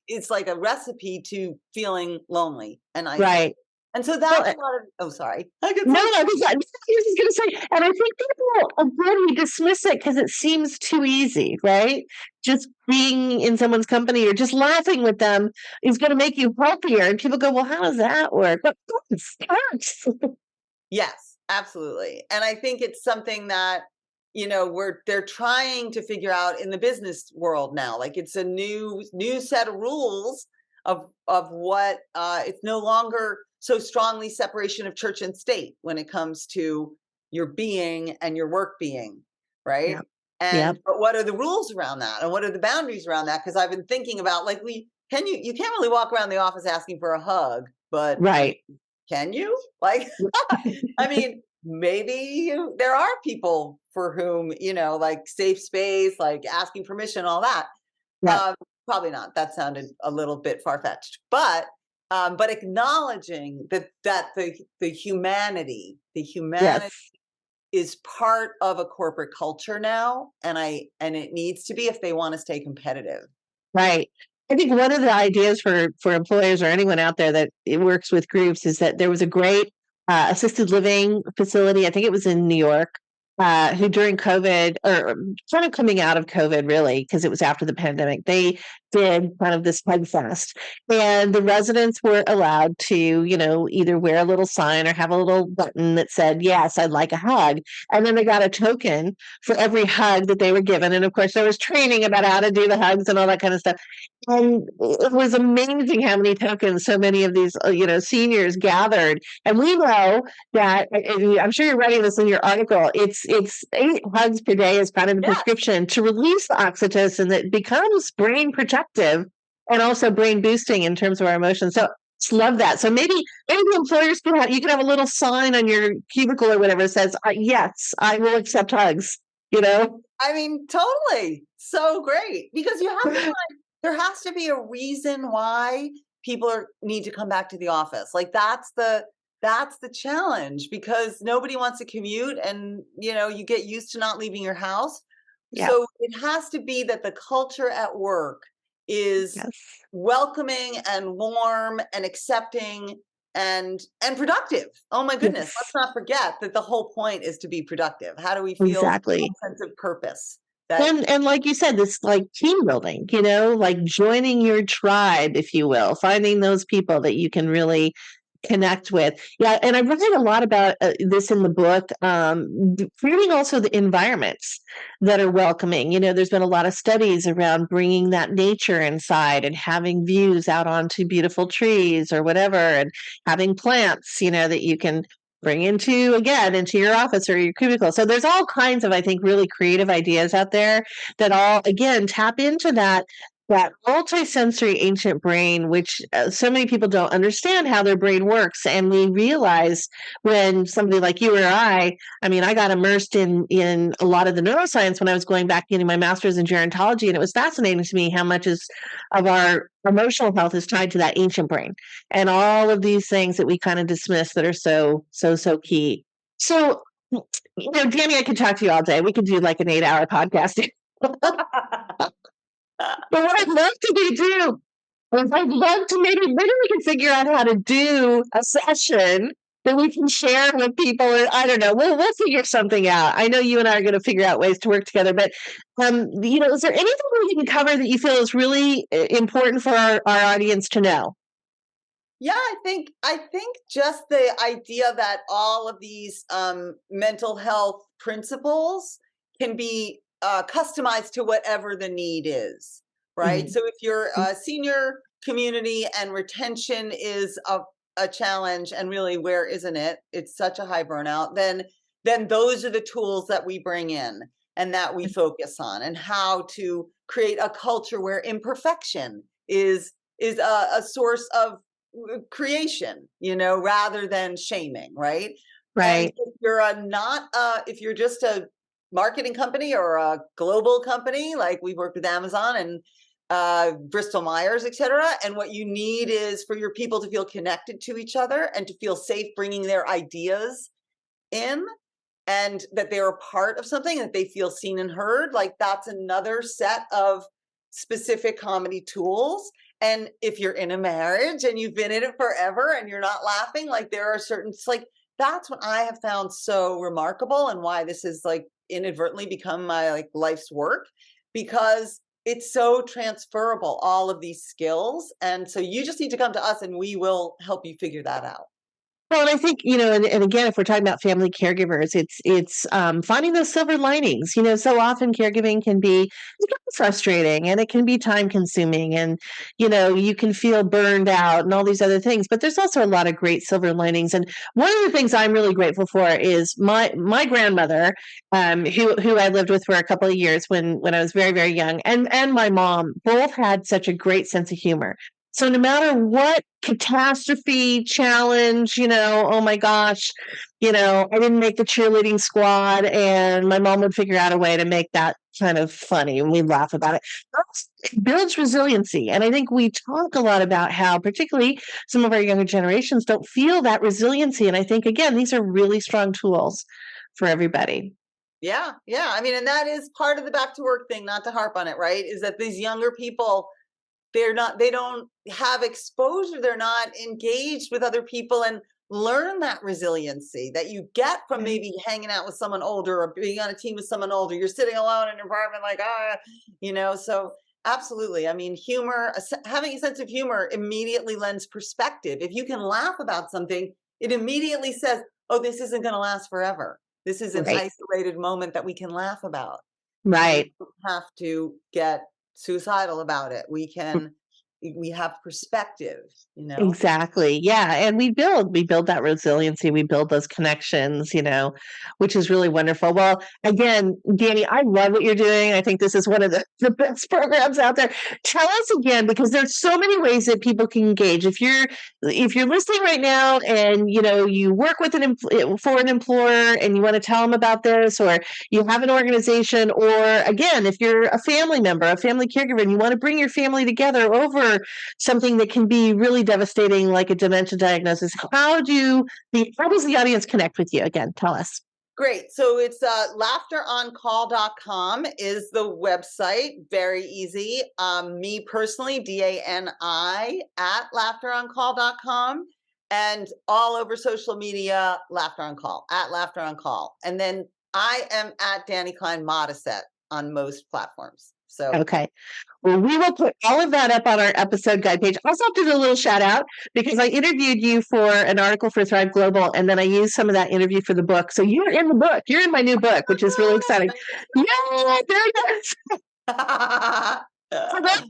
it's like a recipe to feeling lonely and isolated. Right. And so Well, that's a lot of, oh, sorry. no, I was just going to say, and I think people, again, we dismiss it because it seems too easy, right? Just being in someone's company or just laughing with them is going to make you healthier. And people go, well, how does that work? But it starts. Yes, absolutely. And I think it's something that, they're trying to figure out in the business world now. Like it's a new set of rules of what it's no longer so strongly separation of church and state when it comes to your being and your work being, right? Yep. And Yep. but what are the rules around that, and what are the boundaries around that? Because I've been thinking about, like, you can't really walk around the office asking for a hug, but Right. can you? Like, I mean, maybe there are people for whom, like safe space, like asking permission, all that. Yep. Probably not. That sounded a little bit far-fetched, but acknowledging that the humanity Yes. is part of a corporate culture now, and it needs to be if they want to stay competitive. Right. I think one of the ideas for employers or anyone out there that it works with groups is that there was a great assisted living facility. I think it was in New York, who during COVID, or kind of coming out of COVID, really, because it was after the pandemic, they did kind of this hug fest, and the residents were allowed to, either wear a little sign or have a little button that said, "Yes, I'd like a hug," and then they got a token for every hug that they were given. And of course, there was training about how to do the hugs and all that kind of stuff. And it was amazing how many tokens so many of these, seniors gathered. And we know that, and I'm sure you're writing this in your article, it's 8 hugs per day is kind of the prescription to release the oxytocin that becomes brain protective and also brain boosting in terms of our emotions. So just love that. So maybe the employers you can have a little sign on your cubicle or whatever that says, yes, I will accept hugs, I mean, totally. So great. Because you have to find, there has to be a reason why people need to come back to the office. Like that's the challenge, because nobody wants to commute, and you get used to not leaving your house. Yeah. So it has to be that the culture at work is welcoming and warm and accepting and productive. Oh my goodness. Let's not forget that the whole point is to be productive. How do we feel a sense of purpose? And like you said, this like team building, like joining your tribe, if you will, finding those people that you can really connect with. Yeah. And I've read a lot about this in the book, creating also the environments that are welcoming. There's been a lot of studies around bringing that nature inside and having views out onto beautiful trees or whatever, and having plants, that you can bring into your office or your cubicle. So there's all kinds of, I think, really creative ideas out there that all, again, tap into that multisensory ancient brain, which so many people don't understand how their brain works. And we realize when somebody like you or I mean, I got immersed in a lot of the neuroscience when I was going back getting my master's in gerontology. And it was fascinating to me how much of our emotional health is tied to that ancient brain and all of these things that we kind of dismiss that are so key. So, Dani, I could talk to you all day. We could do like an 8-hour podcast. But what I'd love to do is I'd love to maybe we can figure out how to do a session that we can share with people. Or I don't know. We'll figure something out. I know you and I are going to figure out ways to work together. But is there anything we can cover that you feel is really important for our audience to know? Yeah, I think just the idea that all of these mental health principles can be customized to whatever the need is, right? Mm-hmm. So if you're a senior community and retention is a challenge, and really, where isn't it? It's such a high burnout. Then those are the tools that we bring in and that we focus on, and how to create a culture where imperfection is a source of creation, rather than shaming, right? Right. And if you're just a marketing company or a global company, like we've worked with Amazon and Bristol Myers, et cetera, and what you need is for your people to feel connected to each other and to feel safe bringing their ideas in, and that they're a part of something, that they feel seen and heard. Like, that's another set of specific comedy tools. And if you're in a marriage and you've been in it forever and you're not laughing, like, there are certain, that's what I have found so remarkable, and why this has inadvertently become my life's work, because it's so transferable, all of these skills. And so you just need to come to us and we will help you figure that out. Well, and I think, and again, if we're talking about family caregivers, it's finding those silver linings. So often caregiving can be frustrating, and it can be time consuming, and, you can feel burned out and all these other things, but there's also a lot of great silver linings. And one of the things I'm really grateful for is my grandmother, who I lived with for a couple of years when I was very, very young, and my mom both had such a great sense of humor. So no matter what catastrophe, challenge, oh my gosh, I didn't make the cheerleading squad, and my mom would figure out a way to make that kind of funny, and we'd laugh about it. It builds resiliency. And I think we talk a lot about how particularly some of our younger generations don't feel that resiliency. And I think, again, these are really strong tools for everybody. Yeah. I mean, and that is part of the back to work thing, not to harp on it, right? Is that these younger people, they don't have exposure. They're not engaged with other people and learn that resiliency that you get from maybe hanging out with someone older or being on a team with someone older. You're sitting alone in an environment so absolutely. I mean, humor, having a sense of humor immediately lends perspective. If you can laugh about something, it immediately says, oh, this isn't going to last forever. This is an isolated moment that we can laugh about. Right. We don't have to get suicidal about it. We have perspective, Exactly. Yeah. And we build that resiliency. We build those connections, which is really wonderful. Well, again, Dani, I love what you're doing. I think this is one of the best programs out there. Tell us again, because there's so many ways that people can engage. If you're listening right now and, you work with for an employer and you want to tell them about this, or you have an organization, or again, if you're a family member, a family caregiver, and you want to bring your family together over something that can be really devastating, like a dementia diagnosis, how does the audience connect with you? Again, tell us. Great. So it's laughteroncall.com is the website. Very easy. Me personally, DANI at laughteroncall.com, and all over social media, Laughter on Call, at Laughter on Call. And then I am at Dani Klein Modisett on most platforms. So okay. Well, we will put all of that up on our episode guide page. Also, have to do a little shout out because I interviewed you for an article for Thrive Global, and then I used some of that interview for the book. So you're in the book. You're in my new book, which is really exciting. Yeah, there it is. For those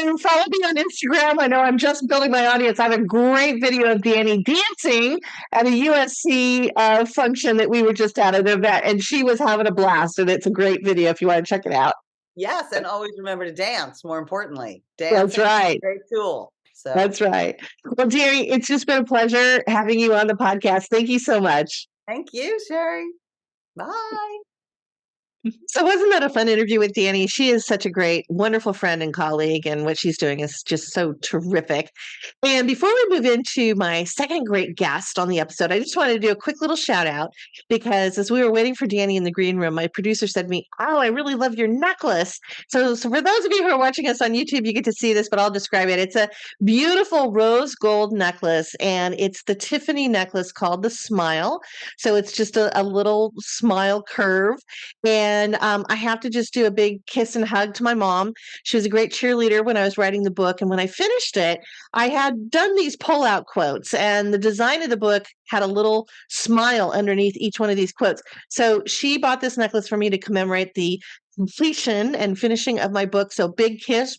who follow me on Instagram, I know I'm just building my audience. I have a great video of Dani dancing at a USC function that we were just at an event, and she was having a blast. And it's a great video if you want to check it out. Yes, and always remember to dance. More importantly, dance. That's right. Is a great tool. So that's right. Well, Dani, it's just been a pleasure having you on the podcast. Thank you so much. Thank you, Sherri. Bye. So wasn't that a fun interview with Dani? She is such a great, wonderful friend and colleague, and what she's doing is just so terrific. And before we move into my second great guest on the episode, I just wanted to do a quick little shout out because as we were waiting for Dani in the green room, my producer said to me, "Oh, I really love your necklace." So for those of you who are watching us on YouTube, you get to see this, but I'll describe it. It's a beautiful rose gold necklace, and it's the Tiffany necklace called the Smile. So it's just a little smile curve. And I have to just do a big kiss and hug to my mom. She was a great cheerleader when I was writing the book. And when I finished it, I had done these pull-out quotes. And the design of the book had a little smile underneath each one of these quotes. So she bought this necklace for me to commemorate the completion and finishing of my book. So big kiss,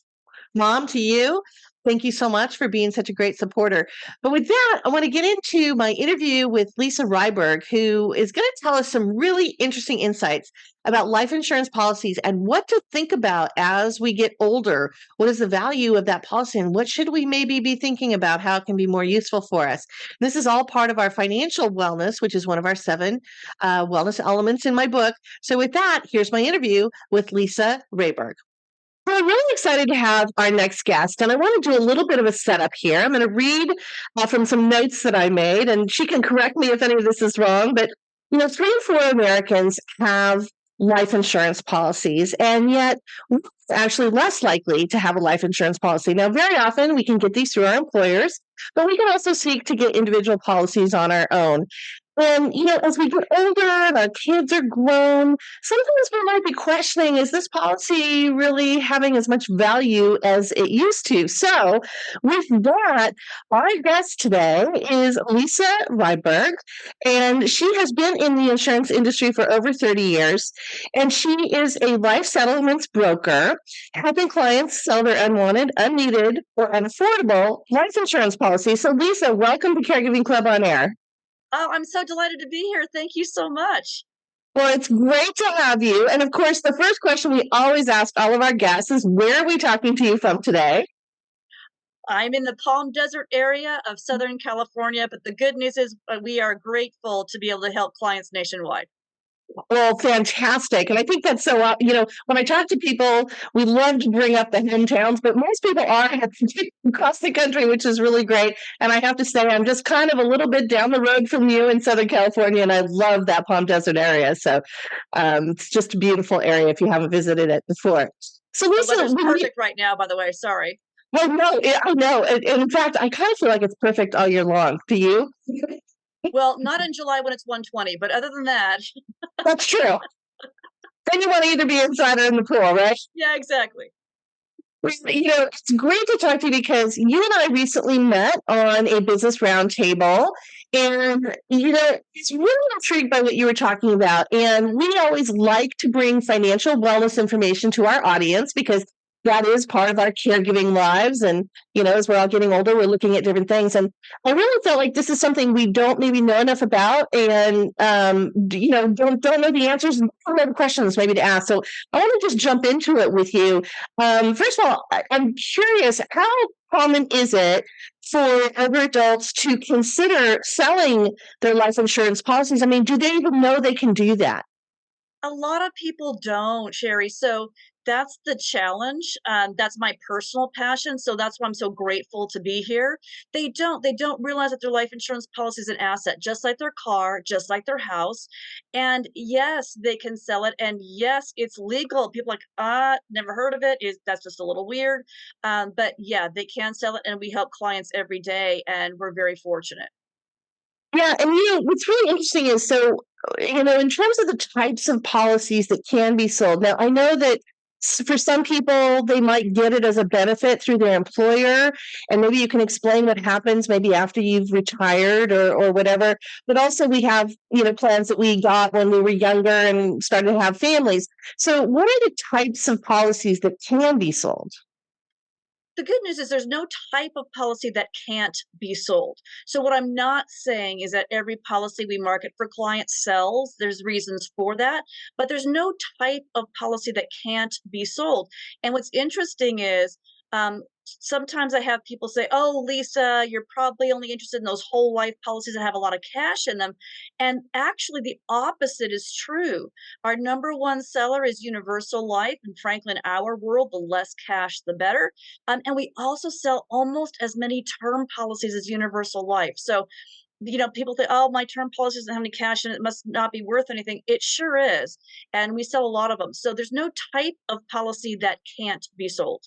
Mom, to you. Thank you so much for being such a great supporter. But with that, I want to get into my interview with Lisa Rehburg, who is going to tell us some really interesting insights about life insurance policies and what to think about as we get older. What is the value of that policy, and what should we maybe be thinking about, how it can be more useful for us? This is all part of our financial wellness, which is one of our 7 wellness elements in my book. So with that, here's my interview with Lisa Rehburg. Well, I'm really excited to have our next guest, and I want to do a little bit of a setup here. I'm going to read from some notes that I made, and she can correct me if any of this is wrong, but 3 in 4 Americans have life insurance policies, and yet we're actually less likely to have a life insurance policy. Now, very often we can get these through our employers, but we can also seek to get individual policies on our own. And, as we get older and our kids are grown, sometimes we might be questioning, is this policy really having as much value as it used to? So with that, our guest today is Lisa Rehburg, and she has been in the insurance industry for over 30 years, and she is a life settlements broker, helping clients sell their unwanted, unneeded, or unaffordable life insurance policies. So Lisa, welcome to Caregiving Club On Air. Oh, I'm so delighted to be here. Thank you so much. Well, it's great to have you. And of course, the first question we always ask all of our guests is, where are we talking to you from today? I'm in the Palm Desert area of Southern California, but the good news is we are grateful to be able to help clients nationwide. Well, fantastic. And I think that's so, when I talk to people, we love to bring up the hometowns, but most people are across the country, which is really great. And I have to say, I'm just kind of a little bit down the road from you in Southern California, and I love that Palm Desert area. So it's just a beautiful area if you haven't visited it before. So Lisa, it's perfect right now, by the way. Sorry. Well, no, I know. And in fact, I kind of feel like it's perfect all year long. Do you? Well, not in July when it's 120, but other than that. That's true. Then you want to either be inside or in the pool, right? Yeah, exactly. It's great to talk to you because you and I recently met on a business roundtable, and, it's really intrigued by what you were talking about. And we always like to bring financial wellness information to our audience because that is part of our caregiving lives. And, as we're all getting older, we're looking at different things. And I really felt like this is something we don't maybe know enough about, and, don't know the answers and don't know the questions maybe to ask. So I want to just jump into it with you. First of all, I'm curious, how common is it for older adults to consider selling their life insurance policies? I mean, do they even know they can do that? A lot of people don't, Sherri. So that's the challenge. That's my personal passion. So that's why I'm so grateful to be here. They don't realize that their life insurance policy is an asset, just like their car, just like their house. And yes, they can sell it. And yes, it's legal. People are like, never heard of it. That's just a little weird. But yeah, they can sell it. And we help clients every day. And we're very fortunate. Yeah. And, what's really interesting is, so, in terms of the types of policies that can be sold. Now, I know that For some people, they might get it as a benefit through their employer, and maybe you can explain what happens maybe after you've retired or whatever. But also we have, plans that we got when we were younger and started to have families. So what are the types of policies that can be sold? The good news is there's no type of policy that can't be sold. So what I'm not saying is that every policy we market for clients sells. There's reasons for that, but there's no type of policy that can't be sold. And what's interesting is sometimes I have people say, "Oh, Lisa, you're probably only interested in those whole life policies that have a lot of cash in them." And actually, the opposite is true. Our number one seller is universal life. And frankly, in our world, the less cash, the better. And we also sell almost as many term policies as universal life. So, people think, oh, my term policy doesn't have any cash and it must not be worth anything. It sure is. And we sell a lot of them. So there's no type of policy that can't be sold.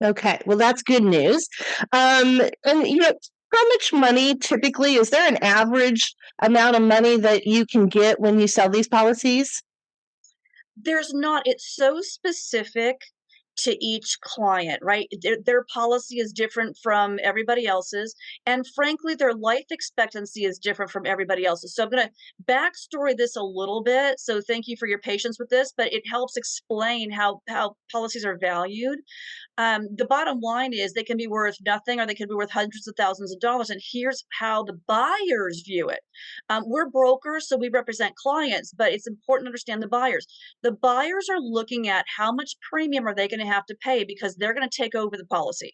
Okay, well, that's good news. And how much money typically, is there an average amount of money that you can get when you sell these policies? There's not. It's so specific to each client, right? Their policy is different from everybody else's. And frankly, their life expectancy is different from everybody else's. So I'm going to backstory this a little bit. So thank you for your patience with this, but it helps explain how policies are valued. The bottom line is they can be worth nothing or they can be worth hundreds of thousands of dollars. And here's how the buyers view it. We're brokers, so we represent clients, but it's important to understand the buyers. The buyers are looking at how much premium are they going to have to pay because they're going to take over the policy.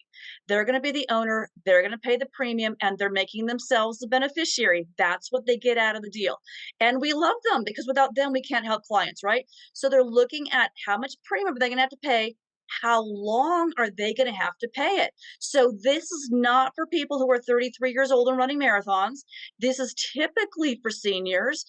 They're going to be the owner, they're going to pay the premium, and they're making themselves the beneficiary. That's what they get out of the deal. And we love them because without them, we can't help clients, right? So they're looking at how much premium are they going to have to pay, how long are they going to have to pay it? So this is not for people who are 33 years old and running marathons. This is typically for seniors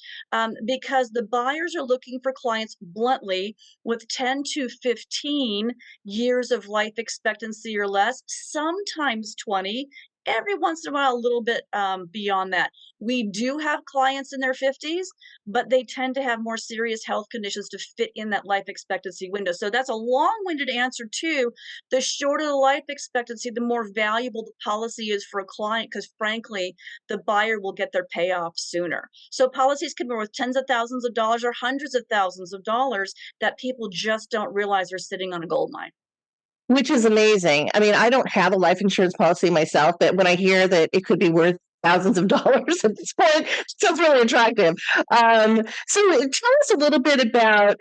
because the buyers are looking for clients bluntly with 10 to 15 years of life expectancy or less, sometimes 20. Every once in a while, a little bit beyond that. We do have clients in their 50s, but they tend to have more serious health conditions to fit in that life expectancy window. So that's a long-winded answer to the shorter the life expectancy, the more valuable the policy is for a client because frankly, the buyer will get their payoff sooner. So policies can be worth tens of thousands of dollars or hundreds of thousands of dollars that people just don't realize are sitting on a gold mine. Which is amazing. I mean, I don't have a life insurance policy myself, but when I hear that it could be worth thousands of dollars at this point, it sounds really attractive. So tell us a little bit about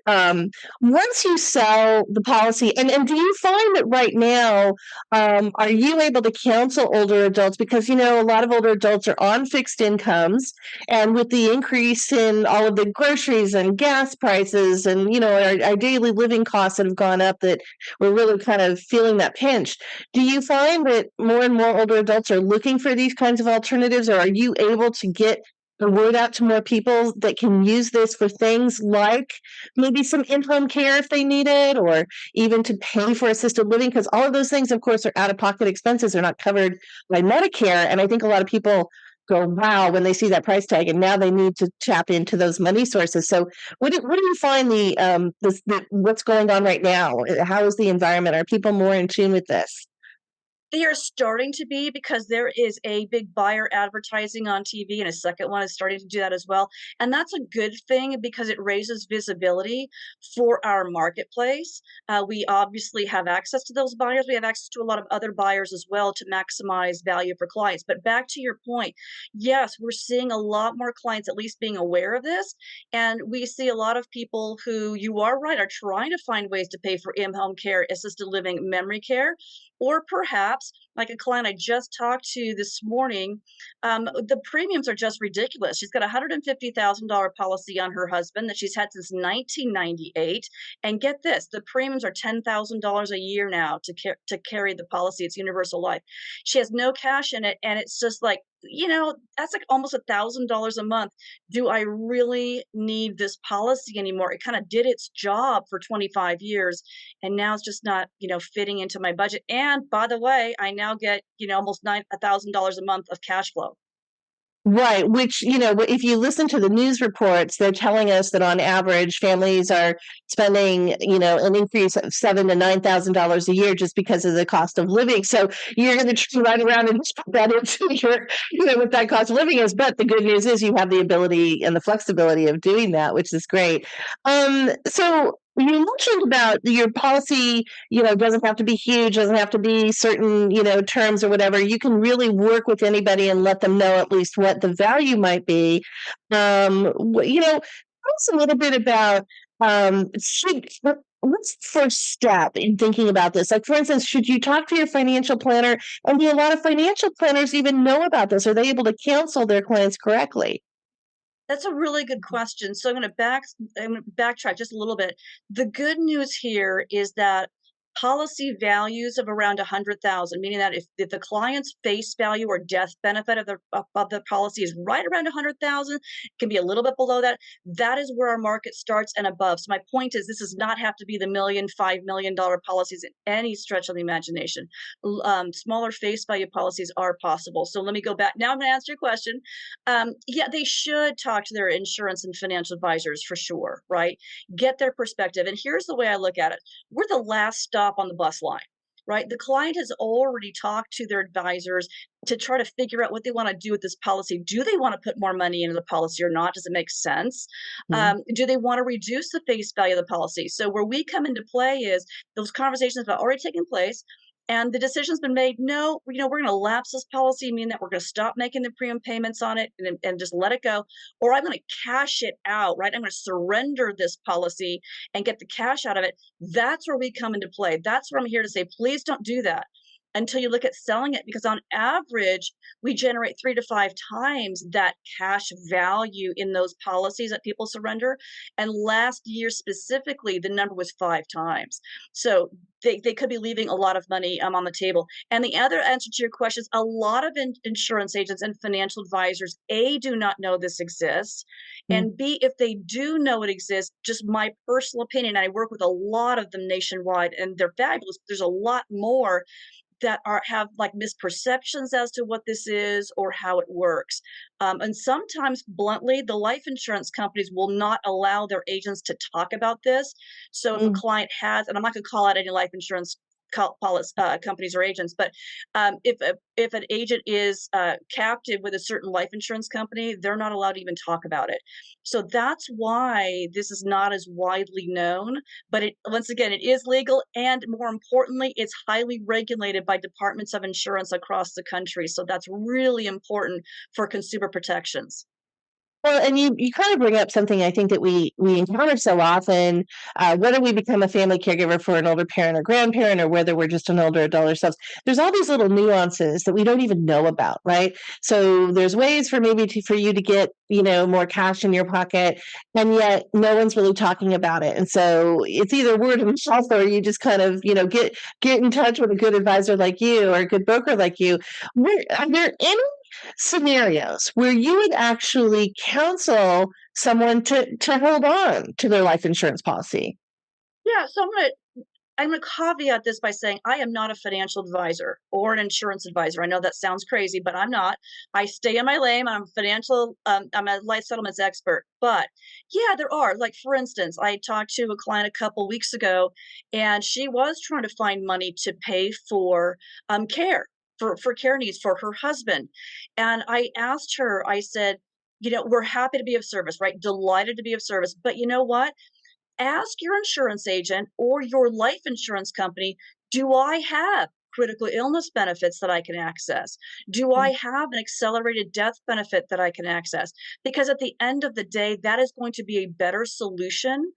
once you sell the policy, and do you find that right now, are you able to counsel older adults? Because, a lot of older adults are on fixed incomes, and with the increase in all of the groceries and gas prices and, our daily living costs that have gone up, that we're really kind of feeling that pinch. Do you find that more and more older adults are looking for these kinds of alternatives, or are you able to get the word out to more people that can use this for things like maybe some in-home care if they need it, or even to pay for assisted living? Because all of those things, of course, are out-of-pocket expenses. They're not covered by Medicare. And I think a lot of people go, wow, when they see that price tag, and now they need to tap into those money sources. So what do you find what's going on right now? How is the environment? Are people more in tune with this? They are starting to be because there is a big buyer advertising on TV, and a second one is starting to do that as well. And that's a good thing because it raises visibility for our marketplace. We obviously have access to those buyers. We have access to a lot of other buyers as well to maximize value for clients. But back to your point, yes, we're seeing a lot more clients at least being aware of this. And we see a lot of people who, you are right, are trying to find ways to pay for in-home care, assisted living, memory care, or perhaps like a client I just talked to this morning, the premiums are just ridiculous. She's got a $150,000 policy on her husband that she's had since 1998. And get this, the premiums are $10,000 a year now to carry the policy. It's universal life. She has no cash in it. And it's just like, that's like almost $1,000 a month. Do I really need this policy anymore? It kind of did its job for 25 years, and now it's just not, fitting into my budget. And by the way, I now get, almost $1,000 a month of cash flow. Right, which, if you listen to the news reports, they're telling us that on average, families are spending, an increase of $7,000 to $9,000 a year just because of the cost of living. So you're going to try right around and just put that into your, what that cost of living is. But the good news is you have the ability and the flexibility of doing that, which is great. So you mentioned about your policy, doesn't have to be huge, doesn't have to be certain, terms or whatever. You can really work with anybody and let them know at least what the value might be. Tell us a little bit about what's the first step in thinking about this? Like, for instance, should you talk to your financial planner? And do a lot of financial planners even know about this? Are they able to counsel their clients correctly? That's a really good question. So I'm going to backtrack just a little bit. The good news here is that policy values of around 100,000, meaning that if the client's face value or death benefit of the policy is right around 100,000, it can be a little bit below that. That is where our market starts and above. So my point is, this does not have to be the $1,000,000, $5 million policies in any stretch of the imagination. Smaller face value policies are possible. So let me go back. Now I'm going to answer your question. Yeah, they should talk to their insurance and financial advisors for sure, right? Get their perspective. And here's the way I look at it. We're the last stop on the bus line, right? The client has already talked to their advisors to try to figure out what they want to do with this policy. Do they want to put more money into the policy or not? Does it make sense? Do they want to reduce the face value of the policy? So where we come into play is those conversations have already taken place. And the decision's been made. No, we're going to lapse this policy, meaning that we're going to stop making the premium payments on it and just let it go. Or I'm going to cash it out, right? I'm going to surrender this policy and get the cash out of it. That's where we come into play. That's where I'm here to say, please don't do that until you look at selling it, because on average, we generate 3 to 5 times that cash value in those policies that people surrender. And last year specifically, the number was 5 times. So they could be leaving a lot of money on the table. And the other answer to your question is a lot of insurance agents and financial advisors, A, do not know this exists. And B, if they do know it exists, just my personal opinion, I work with a lot of them nationwide and they're fabulous. There's a lot more that have like misperceptions as to what this is or how it works. And sometimes, bluntly, the life insurance companies will not allow their agents to talk about this. So if a client has, and I'm not going to call out any life insurance companies or agents, but if an agent is captive with a certain life insurance company, they're not allowed to even talk about it. So that's why this is not as widely known. But once again, it is legal, and more importantly, it's highly regulated by departments of insurance across the country. So that's really important for consumer protections. Well, and you kind of bring up something I think that we encounter so often, whether we become a family caregiver for an older parent or grandparent, or whether we're just an older adult ourselves. There's all these little nuances that we don't even know about, right? So there's ways for for you to get more cash in your pocket, and yet no one's really talking about it. And so it's either word of mouth, or you just kind of get in touch with a good advisor like you or a good broker like you. Are there any scenarios where you would actually counsel someone to hold on to their life insurance policy? Yeah, so I'm going to caveat this by saying I am not a financial advisor or an insurance advisor. I know that sounds crazy, but I'm not. I stay in my lane. I'm a life settlements expert. But yeah, there are. Like, for instance, I talked to a client a couple weeks ago, and she was trying to find money to pay for care. For care needs for her husband. And I asked her, I said, we're happy to be of service, right? Delighted to be of service. But you know what? Ask your insurance agent or your life insurance company, do I have critical illness benefits that I can access? Do I have an accelerated death benefit that I can access? Because at the end of the day, that is going to be a better solution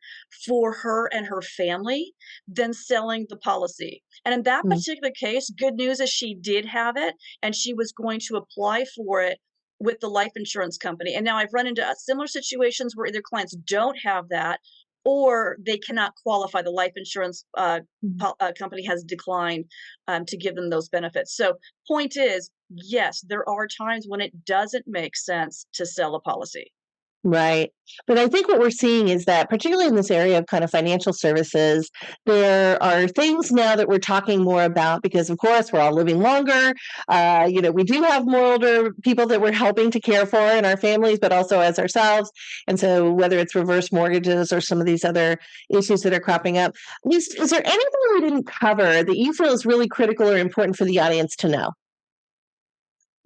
for her and her family than selling the policy. And in that particular case, good news is she did have it, and she was going to apply for it with the life insurance company. And now I've run into similar situations where either clients don't have that, or they cannot qualify. The life insurance company has declined to give them those benefits. So point is, yes, there are times when it doesn't make sense to sell a policy. Right. But I think what we're seeing is that, particularly in this area of kind of financial services, there are things now that we're talking more about because, of course, we're all living longer. We do have more older people that we're helping to care for in our families, but also as ourselves. And so, whether it's reverse mortgages or some of these other issues that are cropping up, at least, is there anything we didn't cover that you feel is really critical or important for the audience to know?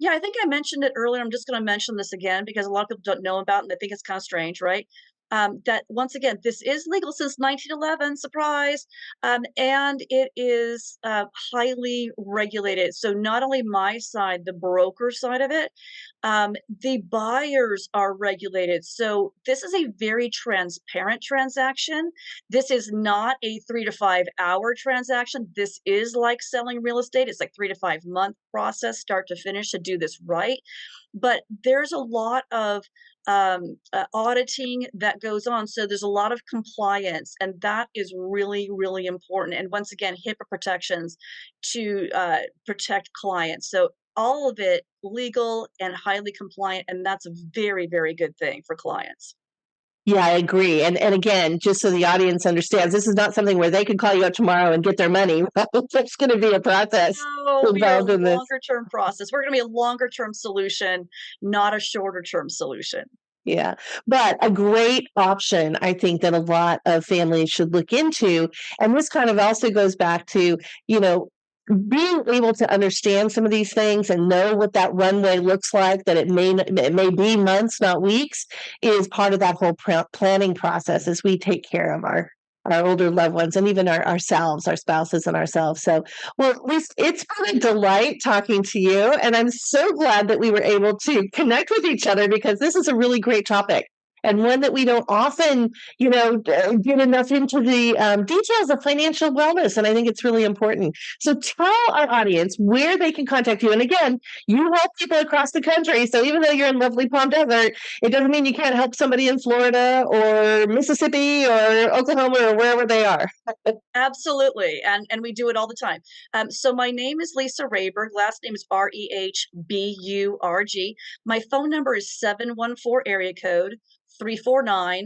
Yeah, I think I mentioned it earlier. I'm just going to mention this again because a lot of people don't know about it and they think it's kind of strange, right? That once again, this is legal since 1911, surprise, and it is highly regulated. So not only my side, the broker side of it, the buyers are regulated. So this is a very transparent transaction. This is not a 3 to 5 hour transaction. This is like selling real estate. It's like 3 to 5 month process, start to finish, to do this right. But there's a lot of auditing that goes on. So there's a lot of compliance, and that is really, really important. And once again, HIPAA protections to protect clients. So all of it legal and highly compliant, and that's a very, very good thing for clients. Yeah, I agree. And again, just so the audience understands, this is not something where they can call you up tomorrow and get their money. There's going to be a process No, we are a involved in this. longer term process. We're going to be a longer term solution, not a shorter term solution. Yeah, but a great option, I think, that a lot of families should look into. And this kind of also goes back to, you know, being able to understand some of these things and know what that runway looks like, that it may be months, not weeks, is part of that whole planning process as we take care of our older loved ones and even ourselves, our spouses and ourselves. So, well, at least it's been a delight talking to you. And I'm so glad that we were able to connect with each other because this is a really great topic and one that we don't often, get enough into the details of financial wellness. And I think it's really important. So tell our audience where they can contact you. And again, you help people across the country. So even though you're in lovely Palm Desert, it doesn't mean you can't help somebody in Florida or Mississippi or Oklahoma or wherever they are. Absolutely. And we do it all the time. So my name is Lisa Rehburg. Last name is Rehburg. My phone number is 714 area code 349-7981.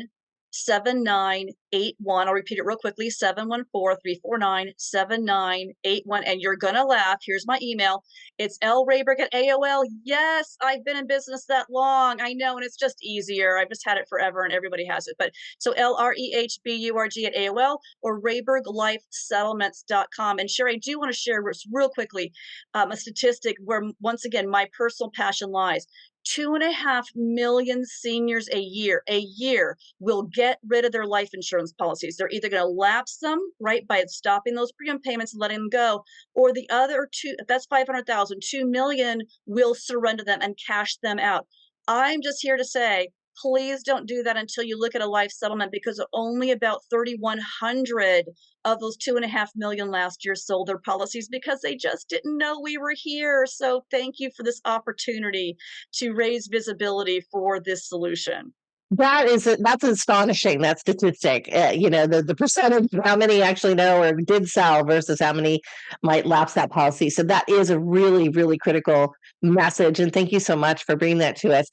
I'll repeat it real quickly, 714-349-7981. And you're going to laugh. Here's my email. It's lrehburg@AOL. Yes, I've been in business that long. I know, and it's just easier. I've just had it forever and everybody has it. But so LREHBURG@AOL or RehburgLifeSettlements.com. And Sherri, I do want to share real quickly a statistic where, once again, my personal passion lies. 2.5 million seniors a year will get rid of their life insurance policies. They're either going to lapse them, right, by stopping those premium payments and letting them go, or the other two, that's 500,000, 2 million will surrender them and cash them out. I'm just here to say, please don't do that until you look at a life settlement, because only about 3,100 of those 2.5 million last year sold their policies because they just didn't know we were here. So thank you for this opportunity to raise visibility for this solution. That's astonishing, that statistic. The percentage of how many actually know or did sell versus how many might lapse that policy. So that is a really, really critical message. And thank you so much for bringing that to us.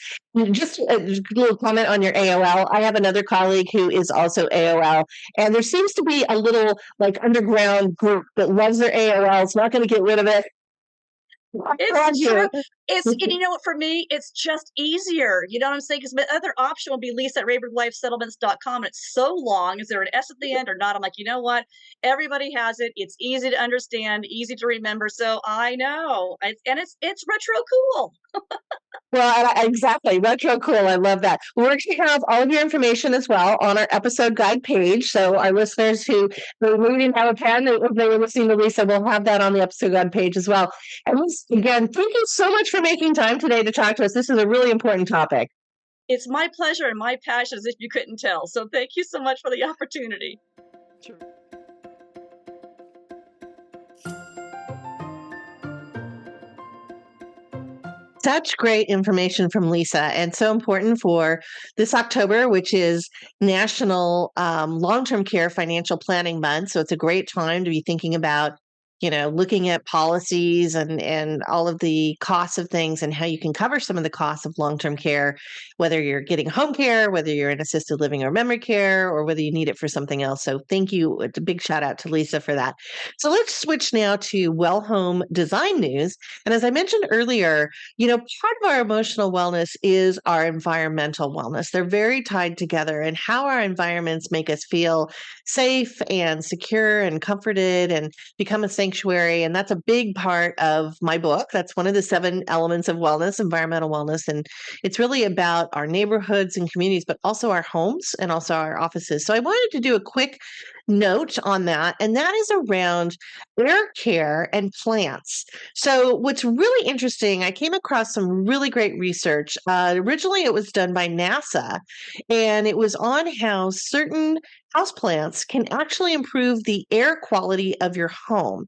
Just a little comment on your AOL. I have another colleague who is also AOL, and there seems to be a little underground group that loves their AOL. It's not going to get rid of it. It's true. You know what, for me, it's just easier. You know what I'm saying? Because my other option would be Lisa at RehburgLifeSettlements.com. And it's so long. Is there an S at the end or not? I'm like, you know what? Everybody has it. It's easy to understand, easy to remember. So I know. It's retro cool. Well, exactly. Retro cool. I love that. We're going to have all of your information as well on our episode guide page. So our listeners who maybe didn't have a pen, if they were listening to Lisa, we'll have that on the episode guide page as well. And again, thank you so much for making time today to talk to us. This is a really important topic. It's my pleasure and my passion, as if you couldn't tell. So thank you so much for the opportunity. Sure. Such great information from Lisa, and so important for this October, which is National Long-Term Care Financial Planning Month. So it's a great time to be thinking about looking at policies and all of the costs of things and how you can cover some of the costs of long-term care, whether you're getting home care, whether you're in assisted living or memory care, or whether you need it for something else. So thank you. It's a big shout out to Lisa for that. So let's switch now to well home design news. And as I mentioned earlier, part of our emotional wellness is our environmental wellness. They're very tied together, and how our environments make us feel safe and secure and comforted and become a sanctuary. And that's a big part of my book. That's one of the 7 elements of wellness, environmental wellness. And it's really about our neighborhoods and communities, but also our homes and also our offices. So I wanted to do a quick note on that, and that is around air care and plants. So what's really interesting, I came across some really great research. Originally, it was done by NASA, and it was on how certain houseplants can actually improve the air quality of your home.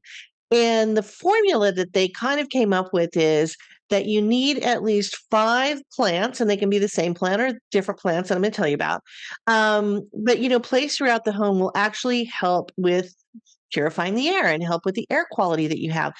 And the formula that they kind of came up with is that you need at least 5 plants, and they can be the same plant or different plants that I'm going to tell you about. But placed throughout the home will actually help with purifying the air and help with the air quality that you have.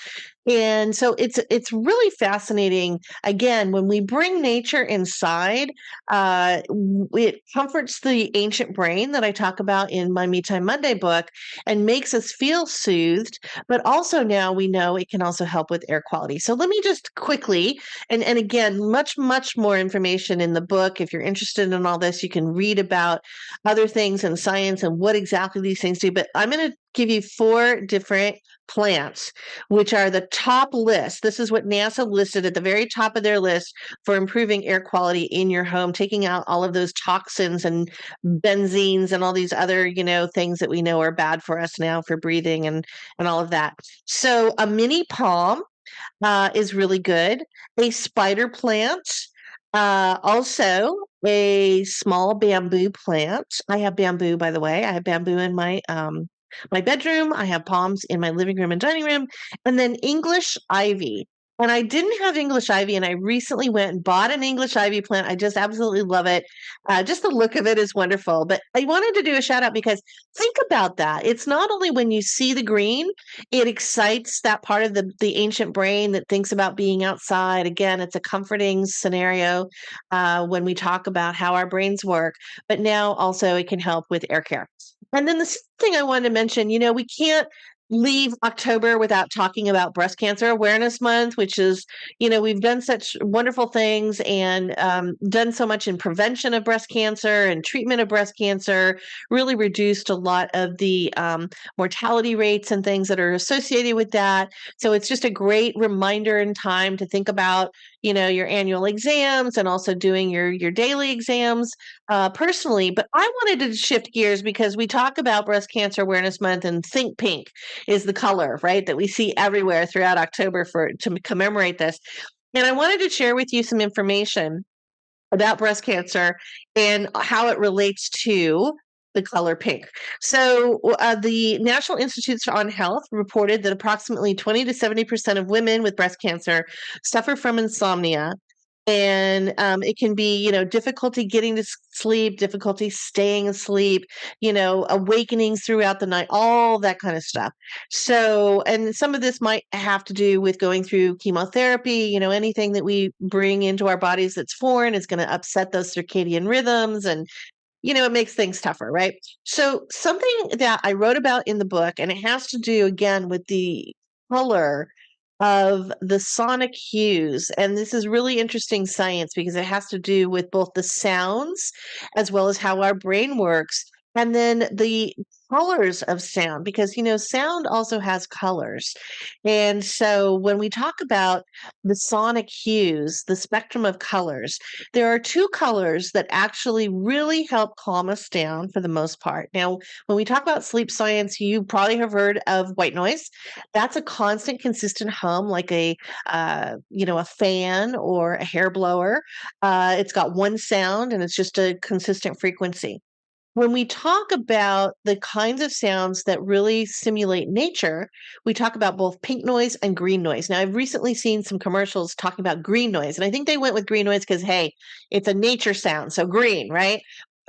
And so it's really fascinating. Again, when we bring nature inside, it comforts the ancient brain that I talk about in my Me Time Monday book and makes us feel soothed. But also now we know it can also help with air quality. So let me just quickly, and again, much, much more information in the book. If you're interested in all this, you can read about other things in science and what exactly these things do. But I'm going to give you 4 different plants, which are the top list. This is what NASA listed at the very top of their list for improving air quality in your home, taking out all of those toxins and benzenes and all these other, things that we know are bad for us now for breathing and all of that. So a mini palm is really good. A spider plant. Also a small bamboo plant. I have bamboo, by the way. I have bamboo in my bedroom. I have palms in my living room and dining room, and then English ivy. And I didn't have English ivy, and I recently went and bought an English ivy plant. I just absolutely love it. Just the look of it is wonderful. But I wanted to do a shout out because think about that. It's not only when you see the green, it excites that part of the ancient brain that thinks about being outside. Again, it's a comforting scenario when we talk about how our brains work. But now also it can help with air care. And then the thing I wanted to mention, we can't leave October without talking about Breast Cancer Awareness Month, which is, we've done such wonderful things and done so much in prevention of breast cancer and treatment of breast cancer, really reduced a lot of the mortality rates and things that are associated with that. So it's just a great reminder in time to think about, your annual exams and also doing your daily exams personally. But I wanted to shift gears because we talk about Breast Cancer Awareness Month, and think pink is the color, right, that we see everywhere throughout October to commemorate this. And I wanted to share with you some information about breast cancer and how it relates to the color pink. So the National Institutes on Health reported that approximately 20 to 70% of women with breast cancer suffer from insomnia. And it can be, difficulty getting to sleep, difficulty staying asleep, awakenings throughout the night, all that kind of stuff. So, and some of this might have to do with going through chemotherapy. Anything that we bring into our bodies that's foreign is going to upset those circadian rhythms, and it makes things tougher, right? So something that I wrote about in the book, and it has to do again with the color of the sonic hues. And this is really interesting science because it has to do with both the sounds as well as how our brain works. And then the colors of sound, because, sound also has colors. And so when we talk about the sonic hues, the spectrum of colors, there are 2 colors that actually really help calm us down for the most part. Now, when we talk about sleep science, you probably have heard of white noise. That's a constant, consistent hum, like a fan or a hair blower. It's got one sound and it's just a consistent frequency. When we talk about the kinds of sounds that really simulate nature, we talk about both pink noise and green noise. Now, I've recently seen some commercials talking about green noise, and I think they went with green noise because, hey, it's a nature sound, so green, right?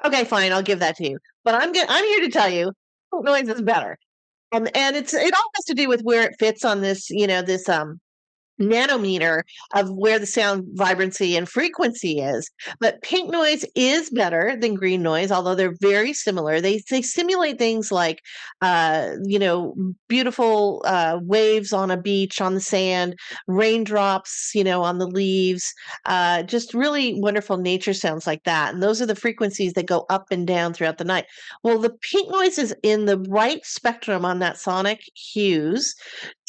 Okay, fine, I'll give that to you. But I'm here to tell you, pink noise is better. And it all has to do with where it fits on this, this nanometer of where the sound vibrancy and frequency is. But pink noise is better than green noise, although they're very similar. They simulate things like, beautiful waves on a beach, on the sand, raindrops, on the leaves, just really wonderful nature sounds like that. And those are the frequencies that go up and down throughout the night. Well, the pink noise is in the right spectrum on that sonic hues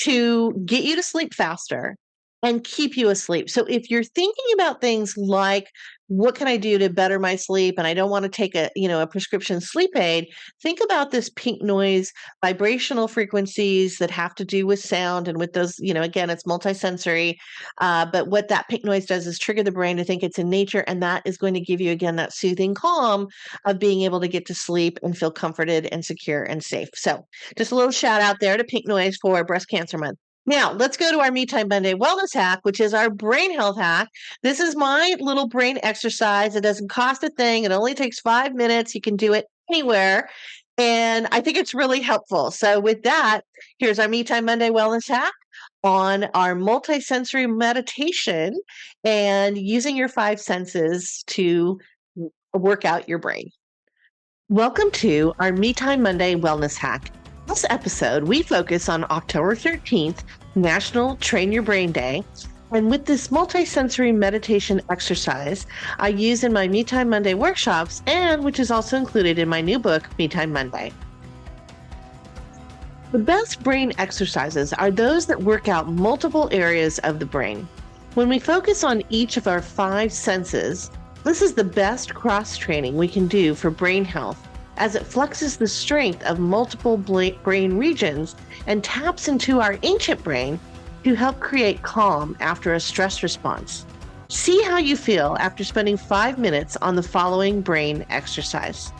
to get you to sleep faster and keep you asleep. So if you're thinking about things like, what can I do to better my sleep? And I don't want to take a prescription sleep aid. Think about this pink noise, vibrational frequencies that have to do with sound and with those, again, it's multisensory. But what that pink noise does is trigger the brain to think it's in nature. And that is going to give you, again, that soothing calm of being able to get to sleep and feel comforted and secure and safe. So just a little shout out there to pink noise for Breast Cancer Month. Now, let's go to our Me Time Monday Wellness Hack, which is our brain health hack. This is my little brain exercise. It doesn't cost a thing. It only takes 5 minutes. You can do it anywhere. And I think it's really helpful. So with that, here's our Me Time Monday Wellness Hack on our multisensory meditation and using your 5 senses to work out your brain. Welcome to our Me Time Monday Wellness Hack. This episode, we focus on October 13th, National Train Your Brain Day. And with this multisensory meditation exercise, I use in my Me Time Monday workshops, and which is also included in my new book, Me Time Monday. The best brain exercises are those that work out multiple areas of the brain. When we focus on each of our 5 senses, this is the best cross-training we can do for brain health, as it flexes the strength of multiple brain regions and taps into our ancient brain to help create calm after a stress response. See how you feel after spending 5 minutes on the following brain exercise.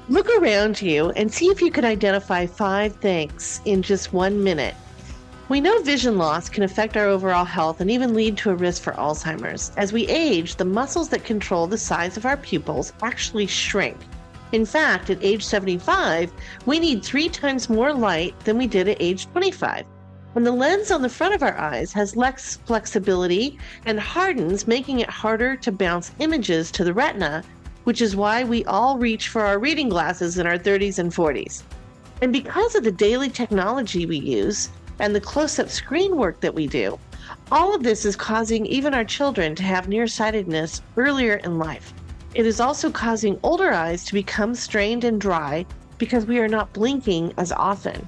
Look around you and see if you can identify 5 things in just 1 minute. We know vision loss can affect our overall health and even lead to a risk for Alzheimer's. As we age, the muscles that control the size of our pupils actually shrink. In fact, at age 75, we need 3 times more light than we did at age 25. And the lens on the front of our eyes has less flexibility and hardens, making it harder to bounce images to the retina, which is why we all reach for our reading glasses in our 30s and 40s. And because of the daily technology we use, and the close-up screen work that we do, all of this is causing even our children to have nearsightedness earlier in life. It is also causing older eyes to become strained and dry because we are not blinking as often.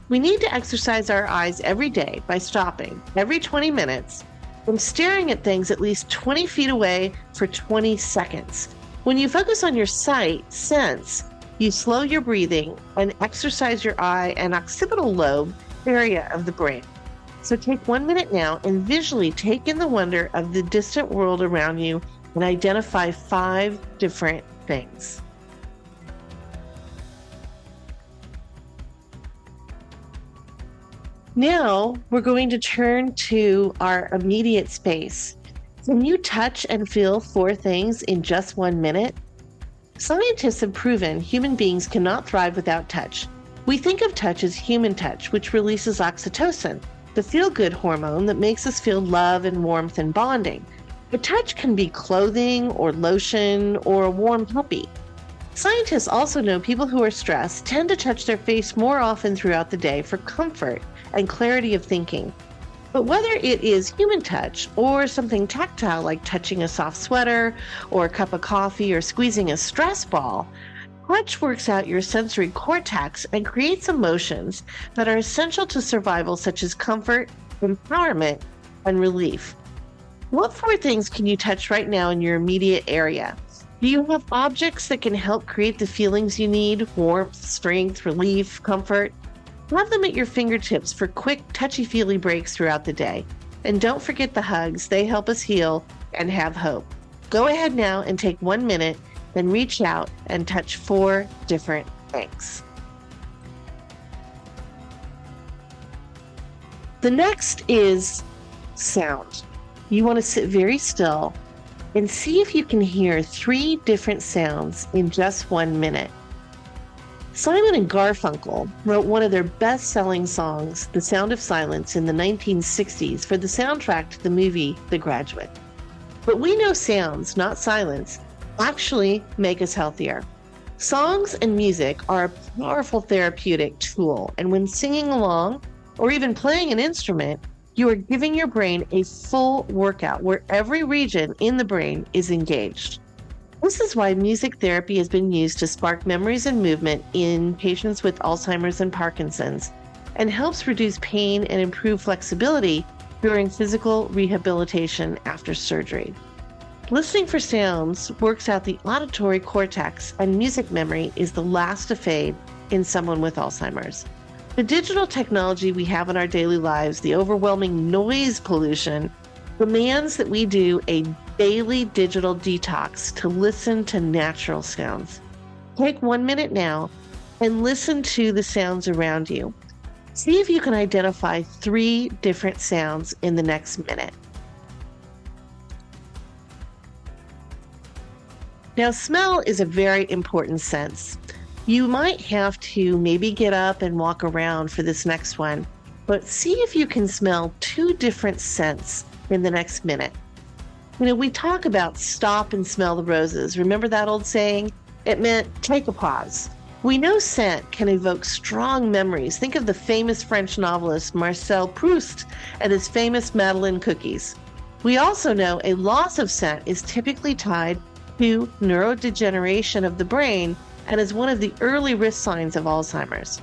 We need to exercise our eyes every day by stopping every 20 minutes and staring at things at least 20 feet away for 20 seconds. When you focus on your sight sense, you slow your breathing and exercise your eye and occipital lobe area of the brain. So take 1 minute now and visually take in the wonder of the distant world around you and identify 5 different things. Now we're going to turn to our immediate space. Can you touch and feel 4 things in just 1 minute? Scientists have proven human beings cannot thrive without touch. We think of touch as human touch, which releases oxytocin, the feel-good hormone that makes us feel love and warmth and bonding. But touch can be clothing or lotion or a warm puppy. Scientists also know people who are stressed tend to touch their face more often throughout the day for comfort and clarity of thinking. But whether it is human touch or something tactile like touching a soft sweater or a cup of coffee or squeezing a stress ball, touch works out your sensory cortex and creates emotions that are essential to survival, such as comfort, empowerment, and relief. What 4 things can you touch right now in your immediate area? Do you have objects that can help create the feelings you need? Warmth, strength, relief, comfort? Have them at your fingertips for quick, touchy-feely breaks throughout the day. And don't forget the hugs. They help us heal and have hope. Go ahead now and take 1 minute, then reach out and touch 4 different things. The next is sound. You want to sit very still and see if you can hear 3 different sounds in just 1 minute. Simon and Garfunkel wrote one of their best-selling songs, The Sound of Silence, in the 1960s for the soundtrack to the movie The Graduate. But we know sounds, not silence, actually make us healthier. Songs and music are a powerful therapeutic tool, and when singing along or even playing an instrument, you are giving your brain a full workout where every region in the brain is engaged. This is why music therapy has been used to spark memories and movement in patients with Alzheimer's and Parkinson's, and helps reduce pain and improve flexibility during physical rehabilitation after surgery. Listening for sounds works out the auditory cortex, and music memory is the last to fade in someone with Alzheimer's. The digital technology we have in our daily lives, the overwhelming noise pollution, demands that we do a daily digital detox to listen to natural sounds. Take 1 minute now and listen to the sounds around you. See if you can identify 3 different sounds in the next minute. Now, smell is a very important sense. You might have to maybe get up and walk around for this next one, but see if you can smell 2 different scents in the next minute. We talk about stop and smell the roses. Remember that old saying? It meant take a pause. We know scent can evoke strong memories. Think of the famous French novelist Marcel Proust and his famous Madeleine cookies. We also know a loss of scent is typically tied to neurodegeneration of the brain and is one of the early risk signs of Alzheimer's.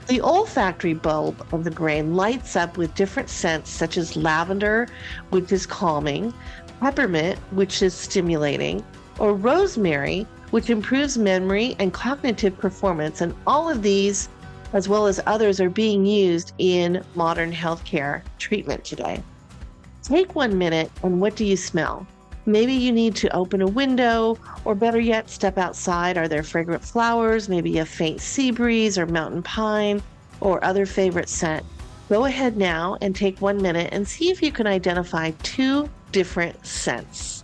The olfactory bulb of the brain lights up with different scents such as lavender, which is calming, peppermint, which is stimulating, or rosemary, which improves memory and cognitive performance. And all of these, as well as others, are being used in modern healthcare treatment today. Take 1 minute, and what do you smell? Maybe you need to open a window, or better yet, step outside. Are there fragrant flowers, maybe a faint sea breeze or mountain pine, or other favorite scent? Go ahead now and take 1 minute and see if you can identify 2 different scents.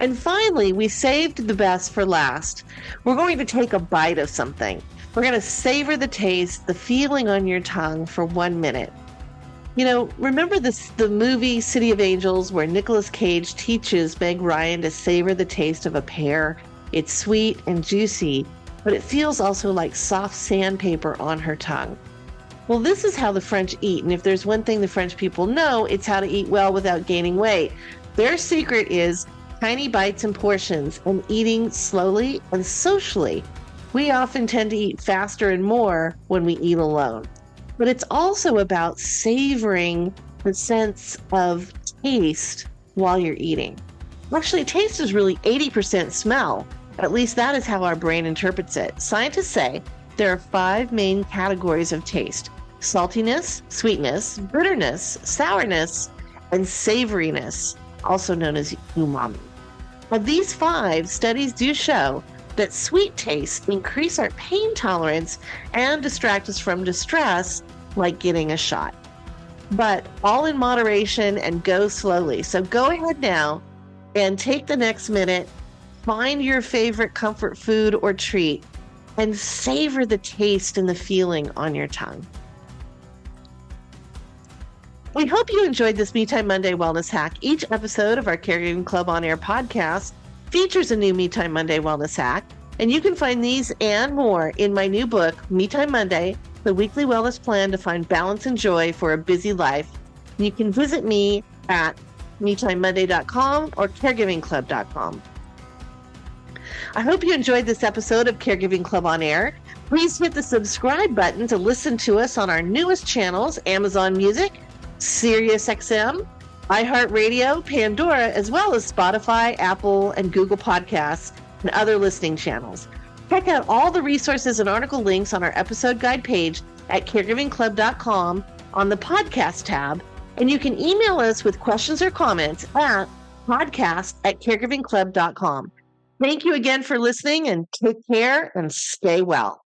And finally, we saved the best for last. We're going to take a bite of something. We're going to savor the taste, the feeling on your tongue for 1 minute. Remember the movie City of Angels, where Nicolas Cage teaches Meg Ryan to savor the taste of a pear? It's sweet and juicy, but it feels also like soft sandpaper on her tongue. Well, this is how the French eat, and if there's one thing the French people know, it's how to eat well without gaining weight. Their secret is tiny bites and portions, and eating slowly and socially. We often tend to eat faster and more when we eat alone. But it's also about savoring the sense of taste while you're eating. Actually, taste is really 80% smell. At least that is how our brain interprets it. Scientists say there are 5 main categories of taste: saltiness, sweetness, bitterness, sourness, and savoriness, also known as umami. Of these 5, studies do show that sweet tastes increase our pain tolerance and distract us from distress, like getting a shot. But all in moderation and go slowly. So go ahead now and take the next minute, find your favorite comfort food or treat, and savor the taste and the feeling on your tongue. We hope you enjoyed this Me Time Monday Wellness Hack. Each episode of our Caregiving Club On Air podcast features a new Me Time Monday Wellness Hack, and you can find these and more in my new book, Me Time Monday, the weekly wellness plan to find balance and joy for a busy life. You can visit me at MeTimeMonday.com or CaregivingClub.com. I hope you enjoyed this episode of Caregiving Club On Air. Please hit the subscribe button to listen to us on our newest channels, Amazon Music, SiriusXM, iHeartRadio, Pandora, as well as Spotify, Apple, and Google Podcasts, and other listening channels. Check out all the resources and article links on our episode guide page at caregivingclub.com on the podcast tab, and you can email us with questions or comments at podcast@caregivingclub.com. Thank you again for listening, and take care and stay well.